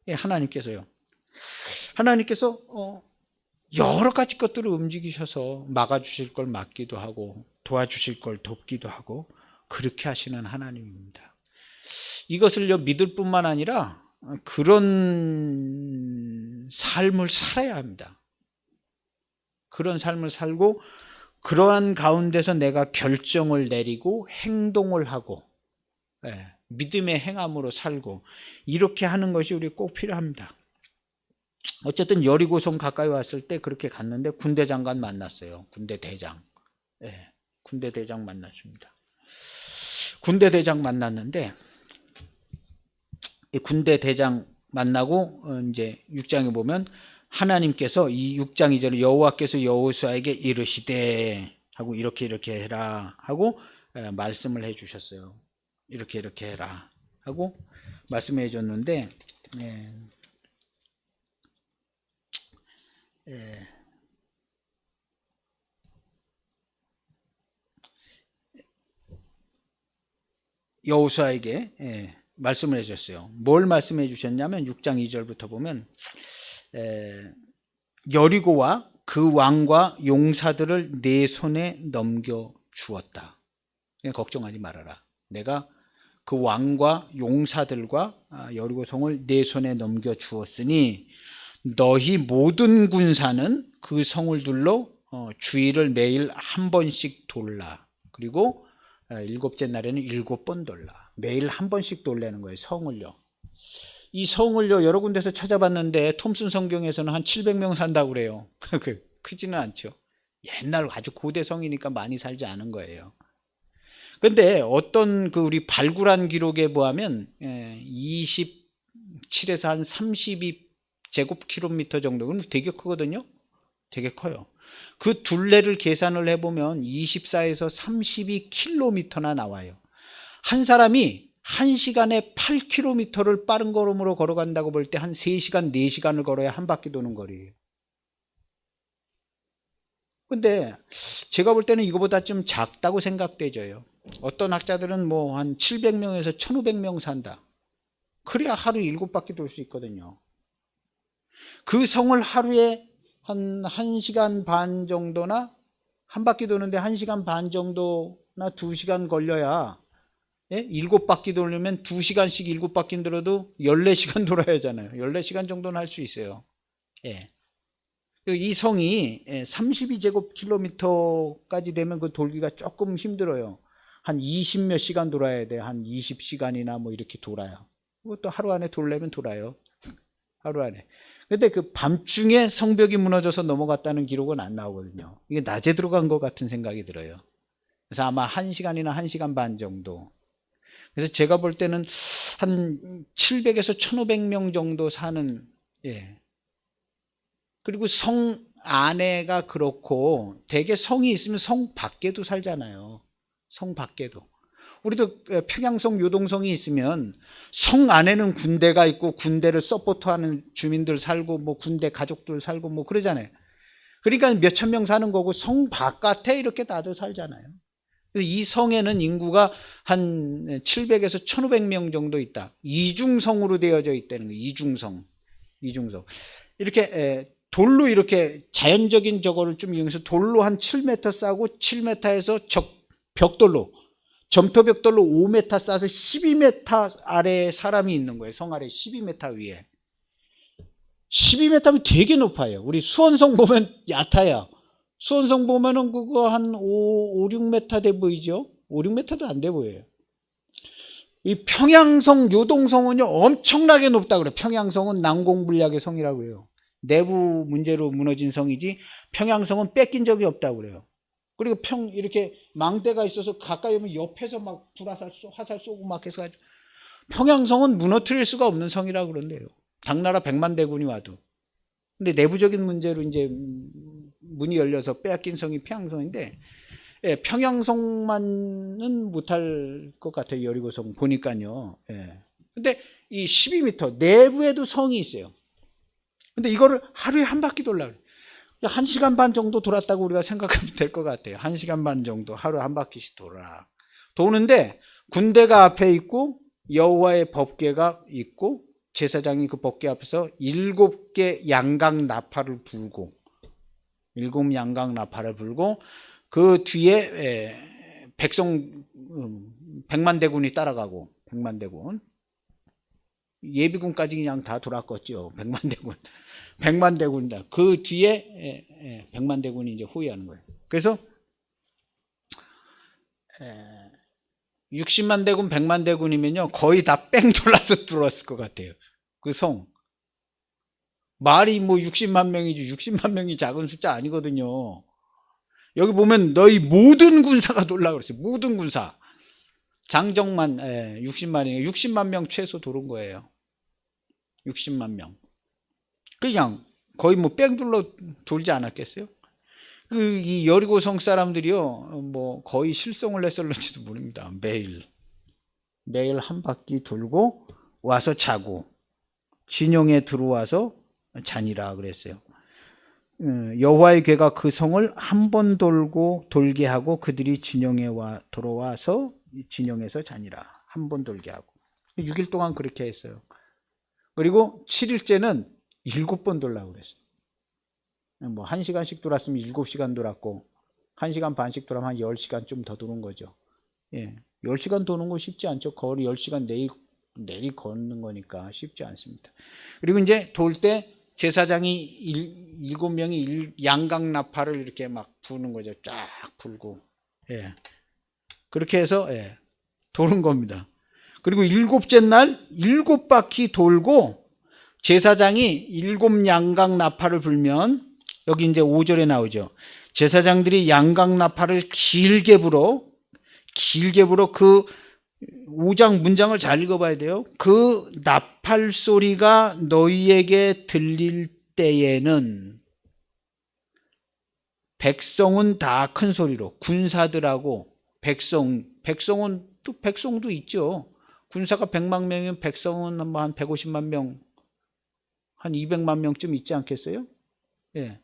Speaker 1: 하나님께서 여러 가지 것들을 움직이셔서 막아주실 걸 막기도 하고 도와주실 걸 돕기도 하고 그렇게 하시는 하나님입니다. 이것을 믿을 뿐만 아니라 그런 삶을 살아야 합니다. 그런 삶을 살고 그러한 가운데서 내가 결정을 내리고 행동을 하고 믿음의 행함으로 살고 이렇게 하는 것이 우리 꼭 필요합니다. 어쨌든 여리고성 가까이 왔을 때 그렇게 갔는데 군대 장관 만났어요. 군대 대장. 군대 대장 만났습니다. 군대 대장 만났는데 이 군대 대장 만나고 이제 6장에 보면 하나님께서 이 6장 2절에 여호와께서 여호수아에게 이르시되 하고 이렇게 해라 하고 말씀을 해 주셨어요. 이렇게 해라 하고 말씀해 줬는데 여호수아에게 말씀을 해줬어요. 뭘 말씀해 주셨냐면 6장 2절부터 보면 여리고와 그 왕과 용사들을 내 손에 넘겨 주었다. 걱정하지 말아라. 내가 그 왕과 용사들과 여리고성을 내 손에 넘겨 주었으니 너희 모든 군사는 그 성을 둘러 주위를 매일 한 번씩 돌라. 그리고 7째 날에는 7번 돌라. 매일 한 번씩 돌라는 거예요. 성을요. 이 성을요 여러 군데서 찾아봤는데 톰슨 성경에서는 한 700명 산다고 그래요. 크지는 않죠. 옛날 아주 고대 성이니까 많이 살지 않은 거예요. 근데 어떤 우리 발굴한 기록에 보면 27에서 한 32제곱킬로미터 정도는 되게 크거든요. 되게 커요. 그 둘레를 계산을 해보면 24에서 32km나 나와요. 한 사람이 1시간에 8km를 빠른 걸음으로 걸어간다고 볼 때 한 3시간, 4시간을 걸어야 한 바퀴 도는 거리예요. 근데 제가 볼 때는 이거보다 좀 작다고 생각되져요. 어떤 학자들은 뭐 한 700명에서 1500명 산다. 그래야 하루 7바퀴 돌 수 있거든요. 그 성을 하루에 한 1시간 반 정도나 한 바퀴 도는데 1시간 반 정도나 2시간 걸려야 7바퀴 돌려면 2시간씩 7바퀴 들어도 14시간 돌아야 하잖아요. 14시간 정도는 할 수 있어요. 이 성이 32제곱킬로미터까지 되면 그 돌기가 조금 힘들어요. 한 20몇 시간 돌아야 돼. 한 20시간이나 뭐 이렇게 돌아요. 그것도 하루 안에 돌려면 돌아요. 하루 안에. 근데 그 밤중에 성벽이 무너져서 넘어갔다는 기록은 안 나오거든요. 이게 낮에 들어간 것 같은 생각이 들어요. 그래서 아마 1시간이나 1시간 반 정도. 그래서 제가 볼 때는 한 700에서 1500명 정도 사는, 예. 그리고 성 안에가 그렇고, 대개 성이 있으면 성 밖에도 살잖아요. 성 밖에도. 우리도 평양성, 요동성이 있으면 성 안에는 군대가 있고 군대를 서포트하는 주민들 살고 뭐 군대 가족들 살고 뭐 그러잖아요. 그러니까 몇천 명 사는 거고 성 바깥에 이렇게 다들 살잖아요. 이 성에는 인구가 한 700에서 1500명 정도 있다. 이중성으로 되어져 있다는 거예요. 이중성. 이렇게 돌로 이렇게 자연적인 저거를 좀 이용해서 돌로 한 7m 싸고 7m에서 벽돌로 점토벽돌로 5m 싸서 12m 아래에 사람이 있는 거예요. 성 아래 12m 위에. 12m면 되게 높아요. 우리 수원성 보면 얕아요. 수원성 보면은 그거 한 5, 6m 돼 보이죠? 5, 6m도 안 돼 보여요. 이 평양성, 요동성은요, 엄청나게 높다 그래요. 평양성은 난공불락의 성이라고 해요. 내부 문제로 무너진 성이지, 평양성은 뺏긴 적이 없다고 그래요. 그리고 이렇게 망대가 있어서 가까이 오면 옆에서 막 화살 쏘고 막 해서 가지고. 평양성은 무너뜨릴 수가 없는 성이라고 그런대요. 당나라 100만 대군이 와도. 근데 내부적인 문제로 이제 문이 열려서 빼앗긴 성이 평양성인데, 예, 평양성만은 못할 것 같아요. 여리고성 보니까요. 예. 근데 이 12m 내부에도 성이 있어요. 근데 이거를 하루에 한 바퀴 돌려고 그래요. 1시간 반 정도 돌았다고 우리가 생각하면 될 것 같아요. 1시간 반 정도 하루 한 바퀴씩 도는데 군대가 앞에 있고 여호와의 법궤가 있고 제사장이 그 법궤 앞에서 7개 양각 나팔을 불고 7 양각 나팔을 불고 그 뒤에 백성 100만 대군이 따라가고 100만 대군 예비군까지 그냥 다 돌아갔죠. 100만 대군이다. 그 뒤에 100만 대군이 이제 호위하는 거예요. 그래서 60만 대군, 100만 대군이면요 거의 다 뺑 돌아서 들어왔을 것 같아요. 그 성. 말이 뭐 60만 명이지 60만 명이 작은 숫자 아니거든요. 여기 보면 너희 모든 군사가 돌라 그랬어요. 모든 군사. 장정만 60만이에요. 60만 명 최소 도는 거예요. 60만 명. 그냥 거의 뭐 뺑 둘러 돌지 않았겠어요? 이 여리고성 사람들이요, 뭐 거의 실성을 했을런지도 모릅니다. 매일 한 바퀴 돌고 와서 자고 진영에 들어와서 자니라 그랬어요. 여호와의 궤가 그 성을 한 번 돌게 하고 그들이 진영에 돌아와서 진영에서 자니라. 한 번 돌게 하고 6일 동안 그렇게 했어요. 그리고 7일째는 7번 돌라고 그랬어요. 뭐 1시간씩 돌았으면 7시간 돌았고 1시간 반씩 돌아면 한 10시간 좀 더 도는 거죠. 예, 10시간 도는 거 쉽지 않죠. 거리 10시간 내리 걷는 거니까 쉽지 않습니다. 그리고 이제 돌 때 제사장이 7명이 양각 나팔을 이렇게 막 부는 거죠. 쫙 불고. 예. 그렇게 해서 도는 겁니다. 그리고 7째 날 7바퀴 돌고 제사장이 7 양각 나팔을 불면 여기 이제 5절에 나오죠. 제사장들이 양각 나팔을 길게 불어 그 5장 문장을 잘 읽어봐야 돼요. 그 나팔 소리가 너희에게 들릴 때에는 백성은 다 큰 소리로 군사들하고 백성은 또 백성도 있죠. 군사가 100만 명이면 백성은 한 150만 명, 한 200만 명쯤 있지 않겠어요? 예.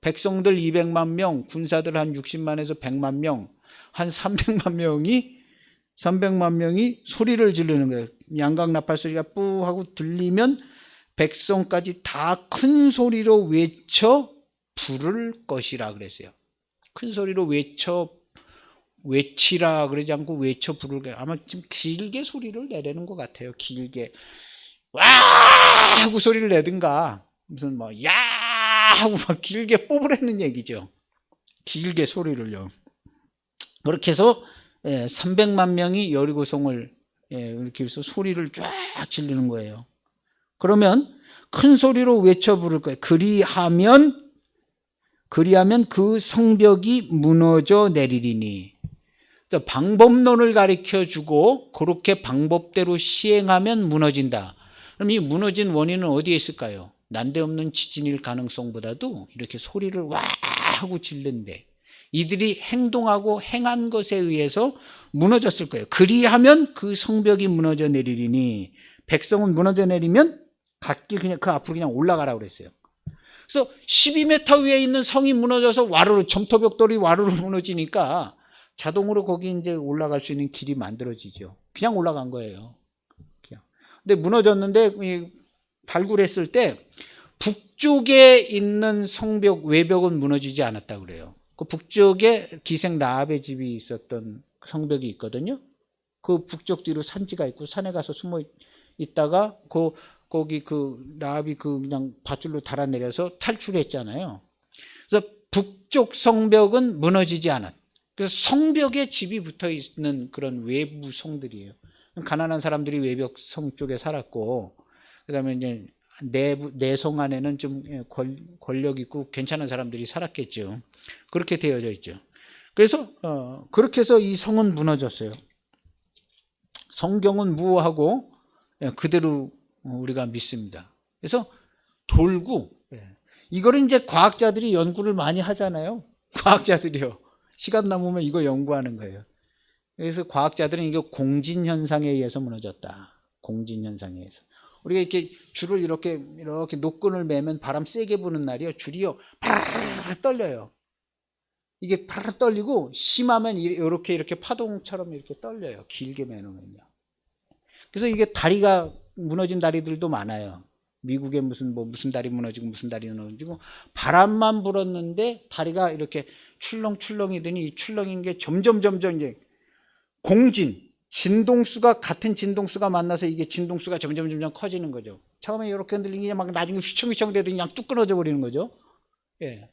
Speaker 1: 백성들 200만 명, 군사들 한 60만에서 100만 명, 한 300만 명이 소리를 지르는 거예요. 양각 나팔 소리가 뿌 하고 들리면 백성까지 다 큰 소리로 외쳐 부를 것이라 그랬어요. 큰 소리로 외치라 그러지 않고 외쳐 부를 거예요. 아마 좀 길게 소리를 내려는 것 같아요. 길게 와 하고 소리를 내든가 무슨 뭐 야 하고 막 길게 뽑으라는 얘기죠. 길게 소리를요. 그렇게 해서 300만 명이 여리고성을 이렇게 해서 소리를 쫙 지르는 거예요. 그러면 큰 소리로 외쳐 부를 거예요. 그리하면 그 성벽이 무너져 내리리니. 방법론을 가르쳐 주고 그렇게 방법대로 시행하면 무너진다. 그럼 이 무너진 원인은 어디에 있을까요? 난데없는 지진일 가능성보다도 이렇게 소리를 와 하고 질른데 이들이 행동하고 행한 것에 의해서 무너졌을 거예요. 그리하면 그 성벽이 무너져 내리리니, 백성은 무너져 내리면 각기 그냥 그 앞으로 그냥 올라가라고 그랬어요. 그래서 12m 위에 있는 성이 무너져서 와르르 점토벽돌이 와르르 무너지니까 자동으로 거기 이제 올라갈 수 있는 길이 만들어지죠. 그냥 올라간 거예요. 그냥. 근데 무너졌는데 발굴했을 때 북쪽에 있는 성벽 외벽은 무너지지 않았다 그래요. 그 북쪽에 기생 라합의 집이 있었던 성벽이 있거든요. 그 북쪽 뒤로 산지가 있고 산에 가서 숨어 있다가 거기 그 라합이 그냥 밧줄로 달아내려서 탈출했잖아요. 그래서 북쪽 성벽은 무너지지 않았. 그래서 성벽에 집이 붙어 있는 그런 외부 성들이에요. 가난한 사람들이 외벽 성 쪽에 살았고, 그다음에 이제 내성 안에는 좀 권력 있고 괜찮은 사람들이 살았겠죠. 그렇게 되어져 있죠. 그래서 그렇게 해서 이 성은 무너졌어요. 성경은 무효하고 그대로 우리가 믿습니다. 그래서 돌구, 이거를 이제 과학자들이 연구를 많이 하잖아요. 과학자들이요. 시간 남으면 이거 연구하는 거예요. 그래서 과학자들은 이거 공진 현상에 의해서 무너졌다. 공진 현상에 의해서. 우리가 이렇게 줄을 이렇게 노끈을 매면 바람 세게 부는 날이요. 줄이요. 파르르 떨려요. 이게 파르르 떨리고 심하면 이렇게 파동처럼 이렇게 떨려요. 길게 매놓으면요. 그래서 이게 다리가 무너진 다리들도 많아요. 미국에 무슨 다리 무너지고 무슨 다리 무너지고 바람만 불었는데 다리가 이렇게 출렁출렁이더니 이 출렁인 게 점점 이제 진동수가 같은 진동수가 만나서 이게 진동수가 점점 커지는 거죠. 처음에 이렇게 흔들리는 게 막 나중에 휘청휘청 되더니 그냥 뚝 끊어져 버리는 거죠. 예.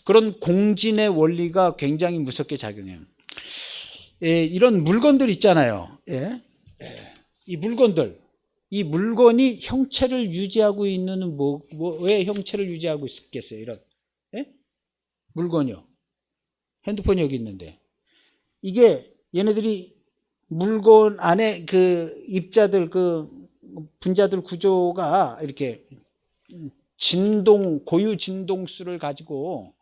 Speaker 1: 그런 공진의 원리가 굉장히 무섭게 작용해요. 예, 이런 물건들 있잖아요. 예. 이 물건이 형체를 유지하고 있는 왜 형체를 유지하고 있겠어요? 이런 물건이요. 핸드폰이 여기 있는데 이게 얘네들이 물건 안에 그 입자들 분자들 구조가 이렇게 고유 진동수를 가지고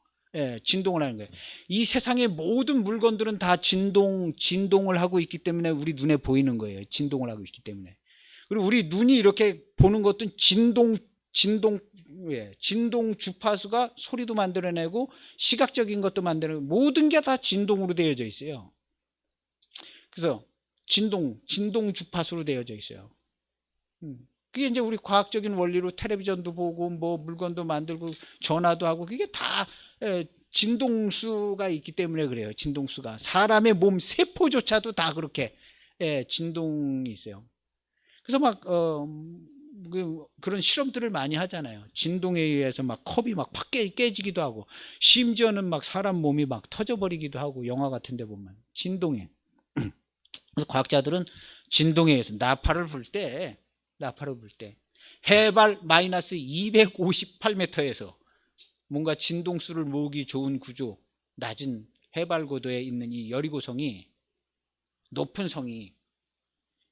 Speaker 1: 진동을 하는 거예요. 이 세상의 모든 물건들은 다 진동을 하고 있기 때문에 우리 눈에 보이는 거예요. 진동을 하고 있기 때문에. 그리고 우리 눈이 이렇게 보는 것도 진동 주파수가 소리도 만들어내고 시각적인 것도 만들어내고 모든 게 다 진동으로 되어져 있어요. 그래서 진동 주파수로 되어져 있어요. 그게 이제 우리 과학적인 원리로 텔레비전도 보고 물건도 만들고 전화도 하고 그게 다 진동수가 있기 때문에 그래요. 진동수가 사람의 몸 세포조차도 다 그렇게 진동이 있어요. 그래서 막 그런 실험들을 많이 하잖아요. 진동에 의해서 막 컵이 막 팍 깨지기도 하고 심지어는 막 사람 몸이 막 터져버리기도 하고 영화 같은 데 보면 진동에. 그래서 과학자들은 진동에 의해서 나팔을 불 때 해발 마이너스 258m에서 뭔가 진동수를 모으기 좋은 구조, 낮은 해발 고도에 있는 이 여리고성이 높은 성이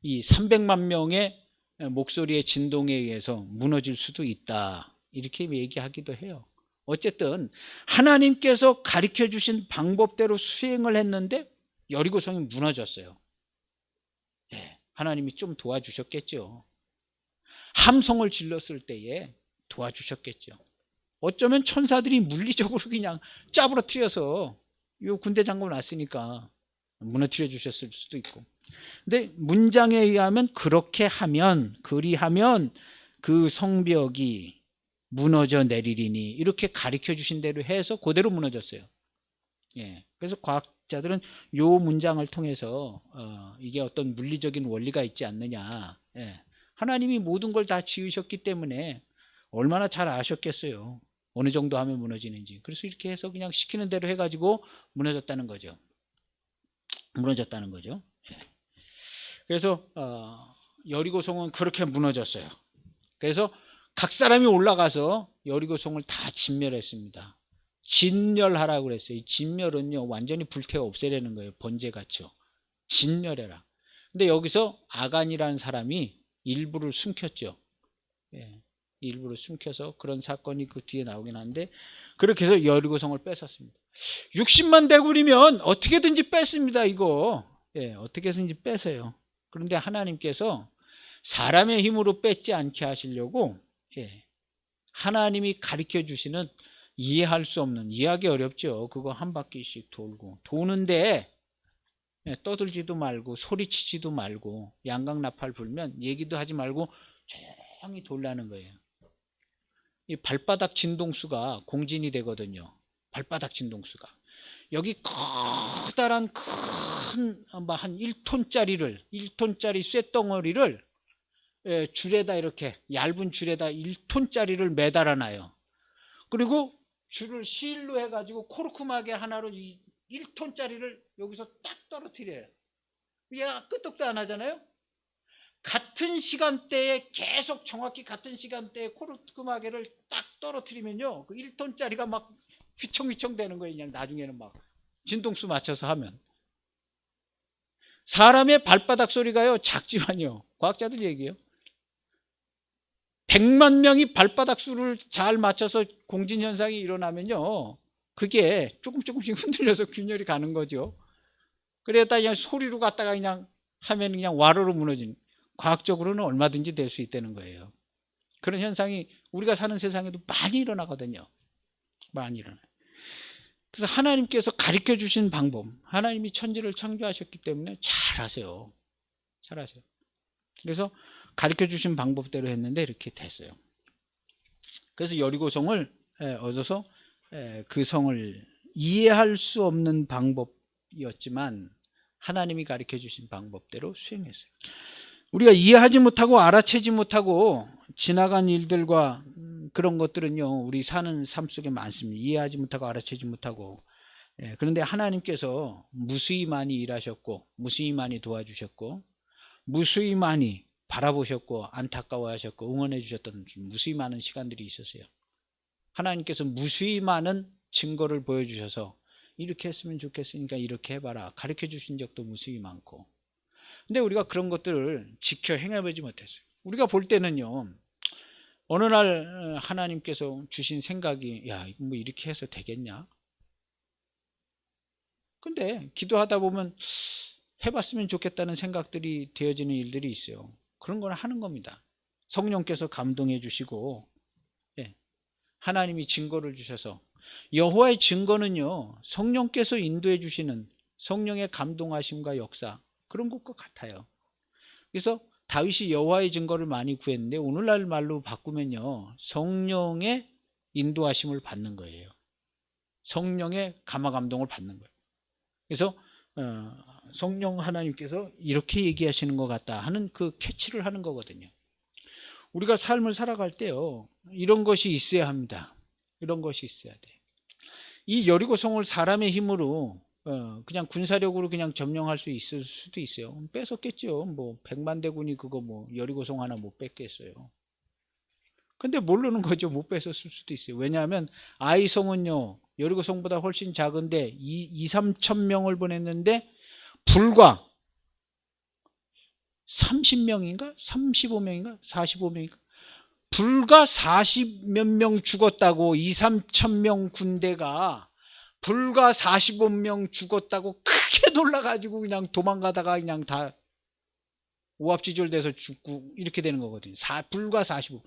Speaker 1: 이 300만 명의 목소리의 진동에 의해서 무너질 수도 있다. 이렇게 얘기하기도 해요. 어쨌든 하나님께서 가르쳐 주신 방법대로 수행을 했는데 여리고성이 무너졌어요. 하나님이 좀 도와주셨겠죠. 함성을 질렀을 때에 도와주셨겠죠. 어쩌면 천사들이 물리적으로 그냥 짜부러뜨려서 이 군대 장군 왔으니까 무너뜨려 주셨을 수도 있고. 근데 문장에 의하면 그리하면 그 성벽이 무너져 내리리니 이렇게 가르쳐 주신 대로 해서 그대로 무너졌어요. 그래서 과학자들은 이 문장을 통해서 이게 어떤 물리적인 원리가 있지 않느냐. 하나님이 모든 걸 다 지으셨기 때문에 얼마나 잘 아셨겠어요. 어느 정도 하면 무너지는지. 그래서 이렇게 해서 그냥 시키는 대로 해가지고 무너졌다는 거죠. 그래서 여리고성은 그렇게 무너졌어요. 그래서 각 사람이 올라가서 여리고성을 다 진멸했습니다. 진멸하라고 그랬어요. 이 진멸은요, 완전히 불태워 없애려는 거예요. 번제같이요. 진멸해라. 근데 여기서 아간이라는 사람이 일부를 숨겼죠. 예, 일부를 숨겨서 그런 사건이 그 뒤에 나오긴 하는데, 그렇게 해서 여리고성을 뺏었습니다. 60만 대군이면 어떻게든지 뺐습니다. 이거 예, 어떻게든지 뺏어요. 그런데 하나님께서 사람의 힘으로 뺏지 않게 하시려고, 예, 하나님이 가르쳐 주시는, 이해할 수 없는, 이해하기 어렵죠. 그거 한 바퀴씩 돌고 도는데, 예, 떠들지도 말고 소리치지도 말고 양강나팔 불면 얘기도 하지 말고 조용히 돌라는 거예요. 이 발바닥 진동수가 공진이 되거든요. 발바닥 진동수가. 여기 커다란 큰 한 1톤짜리 쇳덩어리를, 예, 줄에다, 이렇게 얇은 줄에다 1톤짜리를 매달아 놔요. 그리고 줄을 실로 해가지고 코르크막에 하나로 이 1톤짜리를 여기서 딱 떨어뜨려요. 얘가 끄떡도 안 하잖아요. 같은 시간대에, 계속 정확히 같은 시간대에 코르크마개를 딱 떨어뜨리면요, 그 1톤짜리가 막 휘청휘청 되는 거예요. 그냥 나중에는 막 진동수 맞춰서 하면. 사람의 발바닥 소리가요, 작지만요, 과학자들 얘기해요, 100만 명이 발바닥 수를 잘 맞춰서 공진 현상이 일어나면요, 그게 조금씩 흔들려서 균열이 가는 거죠. 그래다 그냥 소리로 갖다가 그냥 하면 그냥 와로로 무너지는, 과학적으로는 얼마든지 될 수 있다는 거예요. 그런 현상이 우리가 사는 세상에도 많이 일어나거든요. 많이 일어나요. 그래서 하나님께서 가르쳐 주신 방법, 하나님이 천지를 창조하셨기 때문에 잘하세요. 잘하세요. 그래서 가르쳐 주신 방법대로 했는데 이렇게 됐어요. 그래서 여리고성을 얻어서 그 성을 이해할 수 없는 방법이었지만 하나님이 가르쳐 주신 방법대로 수행했어요. 우리가 이해하지 못하고 알아채지 못하고 지나간 일들과 그런 것들은요, 우리 사는 삶 속에 많습니다. 이해하지 못하고 알아채지 못하고. 그런데 하나님께서 무수히 많이 일하셨고, 무수히 많이 도와주셨고, 무수히 많이 바라보셨고, 안타까워하셨고, 응원해 주셨던 무수히 많은 시간들이 있었어요. 하나님께서 무수히 많은 증거를 보여주셔서 이렇게 했으면 좋겠으니까 이렇게 해봐라, 가르쳐 주신 적도 무수히 많고. 근데 우리가 그런 것들을 지켜 행해보지 못했어요. 우리가 볼 때는요, 어느 날 하나님께서 주신 생각이, 야, 이거 뭐 이렇게 해서 되겠냐? 근데 기도하다 보면 해봤으면 좋겠다는 생각들이 되어지는 일들이 있어요. 그런 걸 하는 겁니다. 성령께서 감동해 주시고, 예, 하나님이 증거를 주셔서, 여호와의 증거는요, 성령께서 인도해 주시는 성령의 감동하심과 역사, 그런 것과 같아요. 그래서 다윗이 여호와의 증거를 많이 구했는데 오늘날 말로 바꾸면요, 성령의 인도하심을 받는 거예요. 성령의 감화 감동을 받는 거예요. 그래서 성령 하나님께서 이렇게 얘기하시는 것 같다 하는 그 캐치를 하는 거거든요. 우리가 삶을 살아갈 때요, 이런 것이 있어야 합니다. 이런 것이 있어야 돼. 이 여리고성을 사람의 힘으로 그냥 군사력으로 그냥 점령할 수 있을 수도 있어요. 뺏었겠죠. 뭐 100만 대군이 그거 뭐 여리고성 하나 못 뺏겠어요. 근데 모르는 거죠. 못 뺏었을 수도 있어요. 왜냐하면 아이성은요, 여리고성보다 훨씬 작은데 2~3천 명을 보냈는데 불과 30명인가? 35명인가? 45명인가? 불과 40몇 명 죽었다고, 2~3천 명 군대가 불과 45명 죽었다고 크게 놀라가지고 그냥 도망가다가 그냥 다 오합지졸돼서 죽고 이렇게 되는 거거든요. 불과 45.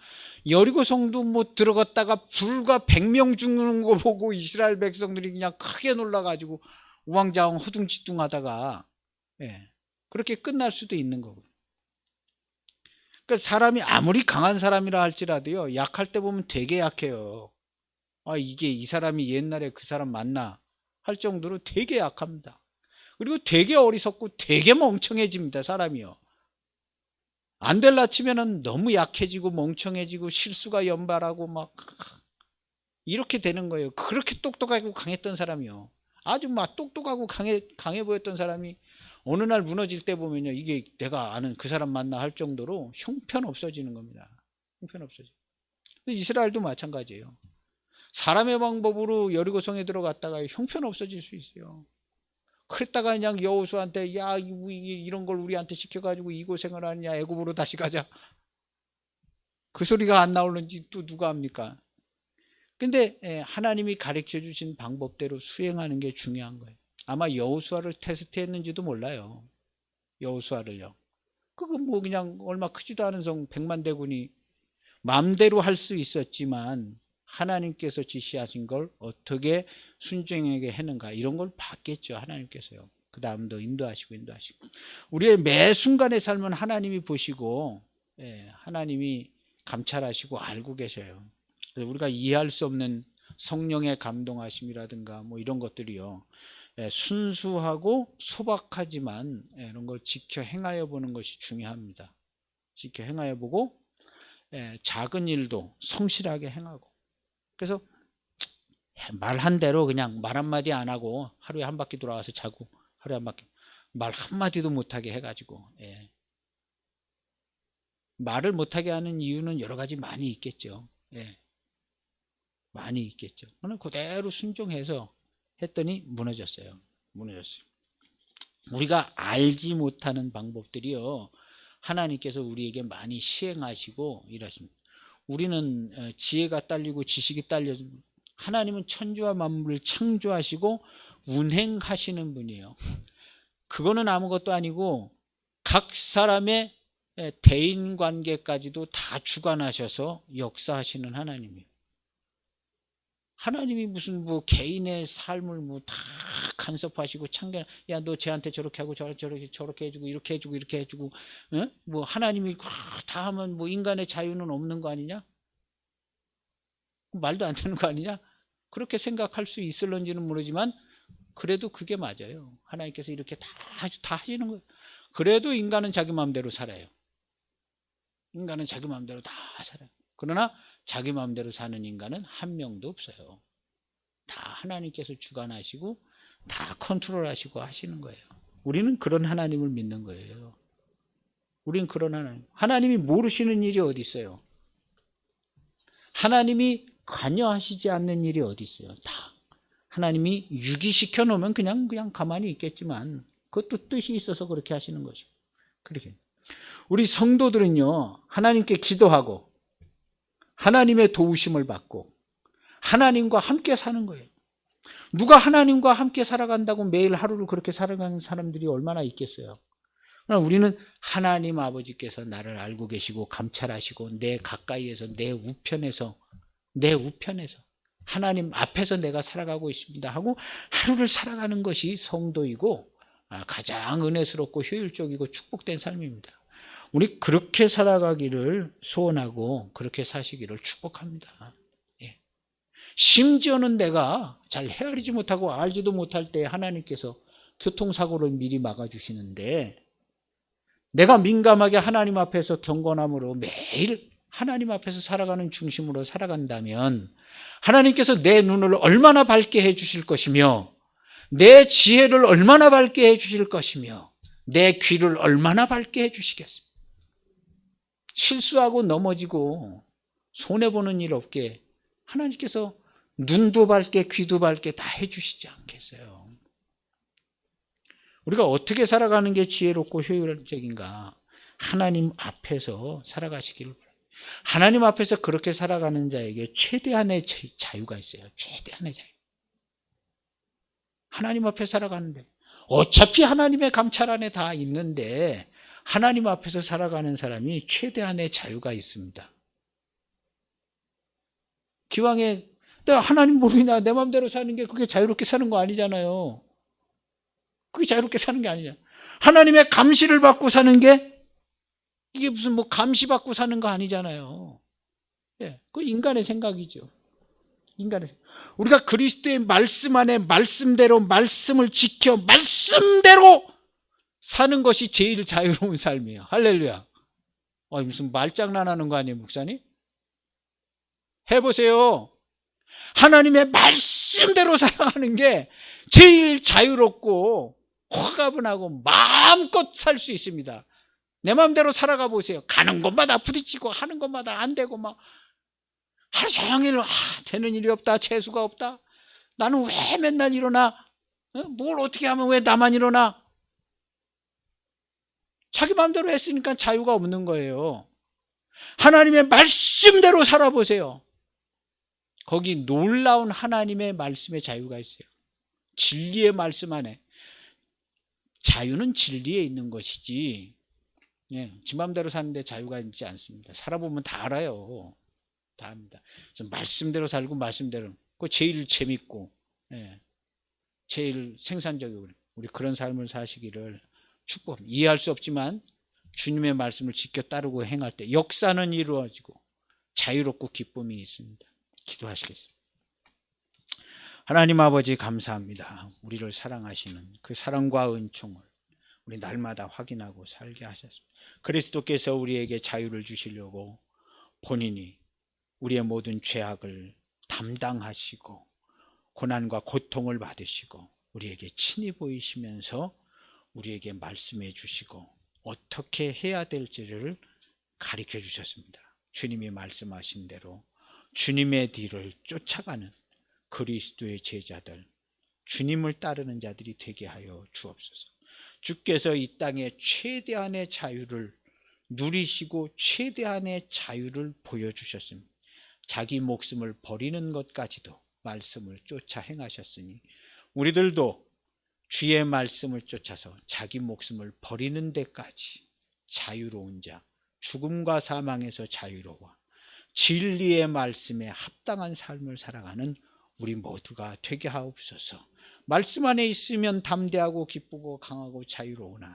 Speaker 1: 여리고성도 못 들어갔다가 불과 100명 죽는 거 보고 이스라엘 백성들이 그냥 크게 놀라가지고 우왕좌왕 허둥지둥하다가, 예, 그렇게 끝날 수도 있는 거고. 그러니까 사람이 아무리 강한 사람이라 할지라도요, 약할 때 보면 되게 약해요. 아, 이게 이 사람이 옛날에 그 사람 맞나 할 정도로 되게 약합니다. 그리고 되게 어리석고 되게 멍청해집니다. 사람이요. 안 될라 치면은 너무 약해지고 멍청해지고 실수가 연발하고 막 이렇게 되는 거예요. 그렇게 똑똑하고 강했던 사람이요, 아주 막 똑똑하고 강해 보였던 사람이 어느 날 무너질 때 보면요, 이게 내가 아는 그 사람 맞나 할 정도로 형편없어지는 겁니다. 형편없어져. 이스라엘도 마찬가지예요. 사람의 방법으로 여리고성에 들어갔다가 형편없어질 수 있어요. 그랬다가 그냥 여호수아한테 야 이런 걸 우리한테 시켜가지고 이 고생을 하느냐, 애굽으로 다시 가자, 그 소리가 안 나오는지 또 누가 합니까? 근데 하나님이 가르쳐 주신 방법대로 수행하는 게 중요한 거예요. 아마 여호수아를 테스트했는지도 몰라요. 여호수아를요. 그거 뭐 그냥 얼마 크지도 않은 성 100만 대군이 마음대로 할 수 있었지만 하나님께서 지시하신 걸 어떻게 순종하게 했는가, 이런 걸 봤겠죠. 하나님께서요. 그 다음도 인도하시고 우리의 매 순간의 삶은 하나님이 보시고 하나님이 감찰하시고 알고 계셔요. 그래서 우리가 이해할 수 없는 성령의 감동하심이라든가 뭐 이런 것들이요, 순수하고 소박하지만 이런 걸 지켜 행하여 보는 것이 중요합니다. 지켜 행하여 보고 작은 일도 성실하게 행하고. 그래서 말 한 대로 그냥 말 한마디 안 하고 하루에 한 바퀴 돌아가서 자고 하루에 한 바퀴, 말 한마디도 못하게 해가지고 말을 못하게 하는 이유는 여러 가지 많이 있겠죠. 많이 있겠죠. 그러나 그대로 순종해서 했더니 무너졌어요. 우리가 알지 못하는 방법들이요, 하나님께서 우리에게 많이 시행하시고 일하십니다. 우리는 지혜가 딸리고 지식이 딸려, 하나님은 천지와 만물을 창조하시고 운행하시는 분이에요. 그거는 아무것도 아니고 각 사람의 대인관계까지도 다 주관하셔서 역사하시는 하나님이에요. 하나님이 무슨 뭐 개인의 삶을 뭐 다 간섭하시고 참견, 야 너 쟤한테 저렇게 하고 저렇게 해주고 이렇게 해주고 뭐 하나님이 다 하면 뭐 인간의 자유는 없는 거 아니냐? 말도 안 되는 거 아니냐? 그렇게 생각할 수 있을런지는 모르지만 그래도 그게 맞아요. 하나님께서 이렇게 다 하시는 거예요. 그래도 인간은 자기 마음대로 살아요. 인간은 자기 마음대로 다 살아요. 그러나 자기 마음대로 사는 인간은 한 명도 없어요. 다 하나님께서 주관하시고 다 컨트롤하시고 하시는 거예요. 우리는 그런 하나님을 믿는 거예요. 우리는 그런 하나님이 모르시는 일이 어디 있어요? 하나님이 관여하시지 않는 일이 어디 있어요? 다 하나님이 유기시켜 놓으면 그냥 가만히 있겠지만 그것도 뜻이 있어서 그렇게 하시는 것이고. 그렇게 우리 성도들은요, 하나님께 기도하고 하나님의 도우심을 받고 하나님과 함께 사는 거예요. 누가 하나님과 함께 살아간다고 매일 하루를 그렇게 살아가는 사람들이 얼마나 있겠어요? 그러나 우리는 하나님 아버지께서 나를 알고 계시고 감찰하시고 내 가까이에서 내 우편에서 하나님 앞에서 내가 살아가고 있습니다 하고 하루를 살아가는 것이 성도이고 가장 은혜스럽고 효율적이고 축복된 삶입니다. 우리 그렇게 살아가기를 소원하고 그렇게 사시기를 축복합니다. 심지어는 내가 잘 헤아리지 못하고 알지도 못할 때 하나님께서 교통사고를 미리 막아주시는데, 내가 민감하게 하나님 앞에서 경건함으로 매일 하나님 앞에서 살아가는 중심으로 살아간다면 하나님께서 내 눈을 얼마나 밝게 해주실 것이며 내 지혜를 얼마나 밝게 해주실 것이며 내 귀를 얼마나 밝게 해주시겠습니까? 실수하고 넘어지고 손해보는 일 없게 하나님께서 눈도 밝게 귀도 밝게 다 해주시지 않겠어요? 우리가 어떻게 살아가는 게 지혜롭고 효율적인가? 하나님 앞에서 살아가시기를 바랍니다. 하나님 앞에서 그렇게 살아가는 자에게 최대한의 자유가 있어요. 최대한의 자유. 하나님 앞에 살아가는데 어차피 하나님의 감찰 안에 다 있는데 하나님 앞에서 살아가는 사람이 최대한의 자유가 있습니다. 기왕에 내가 하나님 모르나 내 마음대로 사는 게 그게 자유롭게 사는 거 아니잖아요. 그게 자유롭게 사는 게 아니잖아요. 하나님의 감시를 받고 사는 게 이게 무슨 뭐 감시받고 사는 거 아니잖아요. 그 인간의 생각이죠. 우리가 그리스도의 말씀 안에 말씀대로 말씀을 지켜 말씀대로 사는 것이 제일 자유로운 삶이에요. 할렐루야. 무슨 말장난하는 거 아니에요, 목사님? 해보세요. 하나님의 말씀대로 살아가는 게 제일 자유롭고 화가분하고 마음껏 살 수 있습니다. 내 마음대로 살아가 보세요. 가는 곳마다 부딪히고 하는 것마다 안 되고 막 하루 종일 되는 일이 없다, 재수가 없다, 나는 왜 맨날 일어나, 뭘 어떻게 하면 왜 나만 일어나, 자기 마음대로 했으니까 자유가 없는 거예요. 하나님의 말씀대로 살아보세요. 거기 놀라운 하나님의 말씀의 자유가 있어요. 진리의 말씀 안에. 자유는 진리에 있는 것이지, 지 마음대로 사는데 자유가 있지 않습니다. 살아보면 다 알아요. 다 압니다. 말씀대로 살고 말씀대로, 그 제일 재밌고, 제일 생산적이고, 우리 그런 삶을 사시기를 축복합니다. 이해할 수 없지만 주님의 말씀을 지켜 따르고 행할 때 역사는 이루어지고 자유롭고 기쁨이 있습니다. 기도하시겠습니다. 하나님 아버지 감사합니다. 우리를 사랑하시는 그 사랑과 은총을 우리 날마다 확인하고 살게 하셨습니다. 그리스도께서 우리에게 자유를 주시려고 본인이 우리의 모든 죄악을 담당하시고 고난과 고통을 받으시고 우리에게 친히 보이시면서 우리에게 말씀해 주시고 어떻게 해야 될지를 가르쳐 주셨습니다. 주님이 말씀하신 대로 주님의 뒤를 쫓아가는 그리스도의 제자들, 주님을 따르는 자들이 되게 하여 주옵소서. 주께서 이 땅에 최대한의 자유를 누리시고 최대한의 자유를 보여주셨습니다. 자기 목숨을 버리는 것까지도 말씀을 쫓아 행하셨으니 우리들도 주의 말씀을 쫓아서 자기 목숨을 버리는 데까지 자유로운 자, 죽음과 사망에서 자유로워 진리의 말씀에 합당한 삶을 살아가는 우리 모두가 되게 하옵소서. 말씀 안에 있으면 담대하고 기쁘고 강하고 자유로우나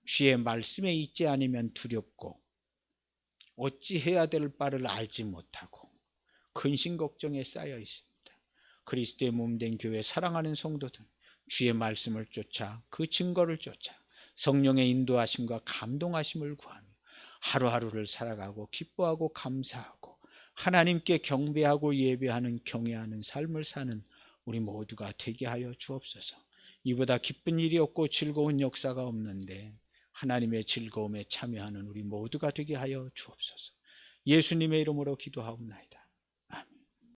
Speaker 1: 주의 말씀에 있지 않으면 두렵고 어찌해야 될 바를 알지 못하고 근심 걱정에 쌓여 있습니다. 그리스도의 몸된 교회 사랑하는 성도들, 주의 말씀을 쫓아 그 증거를 쫓아 성령의 인도하심과 감동하심을 구하며 하루하루를 살아가고 기뻐하고 감사하고 하나님께 경배하고 예배하는 경외하는 삶을 사는 우리 모두가 되게 하여 주옵소서. 이보다 기쁜 일이 없고 즐거운 역사가 없는데 하나님의 즐거움에 참여하는 우리 모두가 되게 하여 주옵소서. 예수님의 이름으로 기도하옵나이다.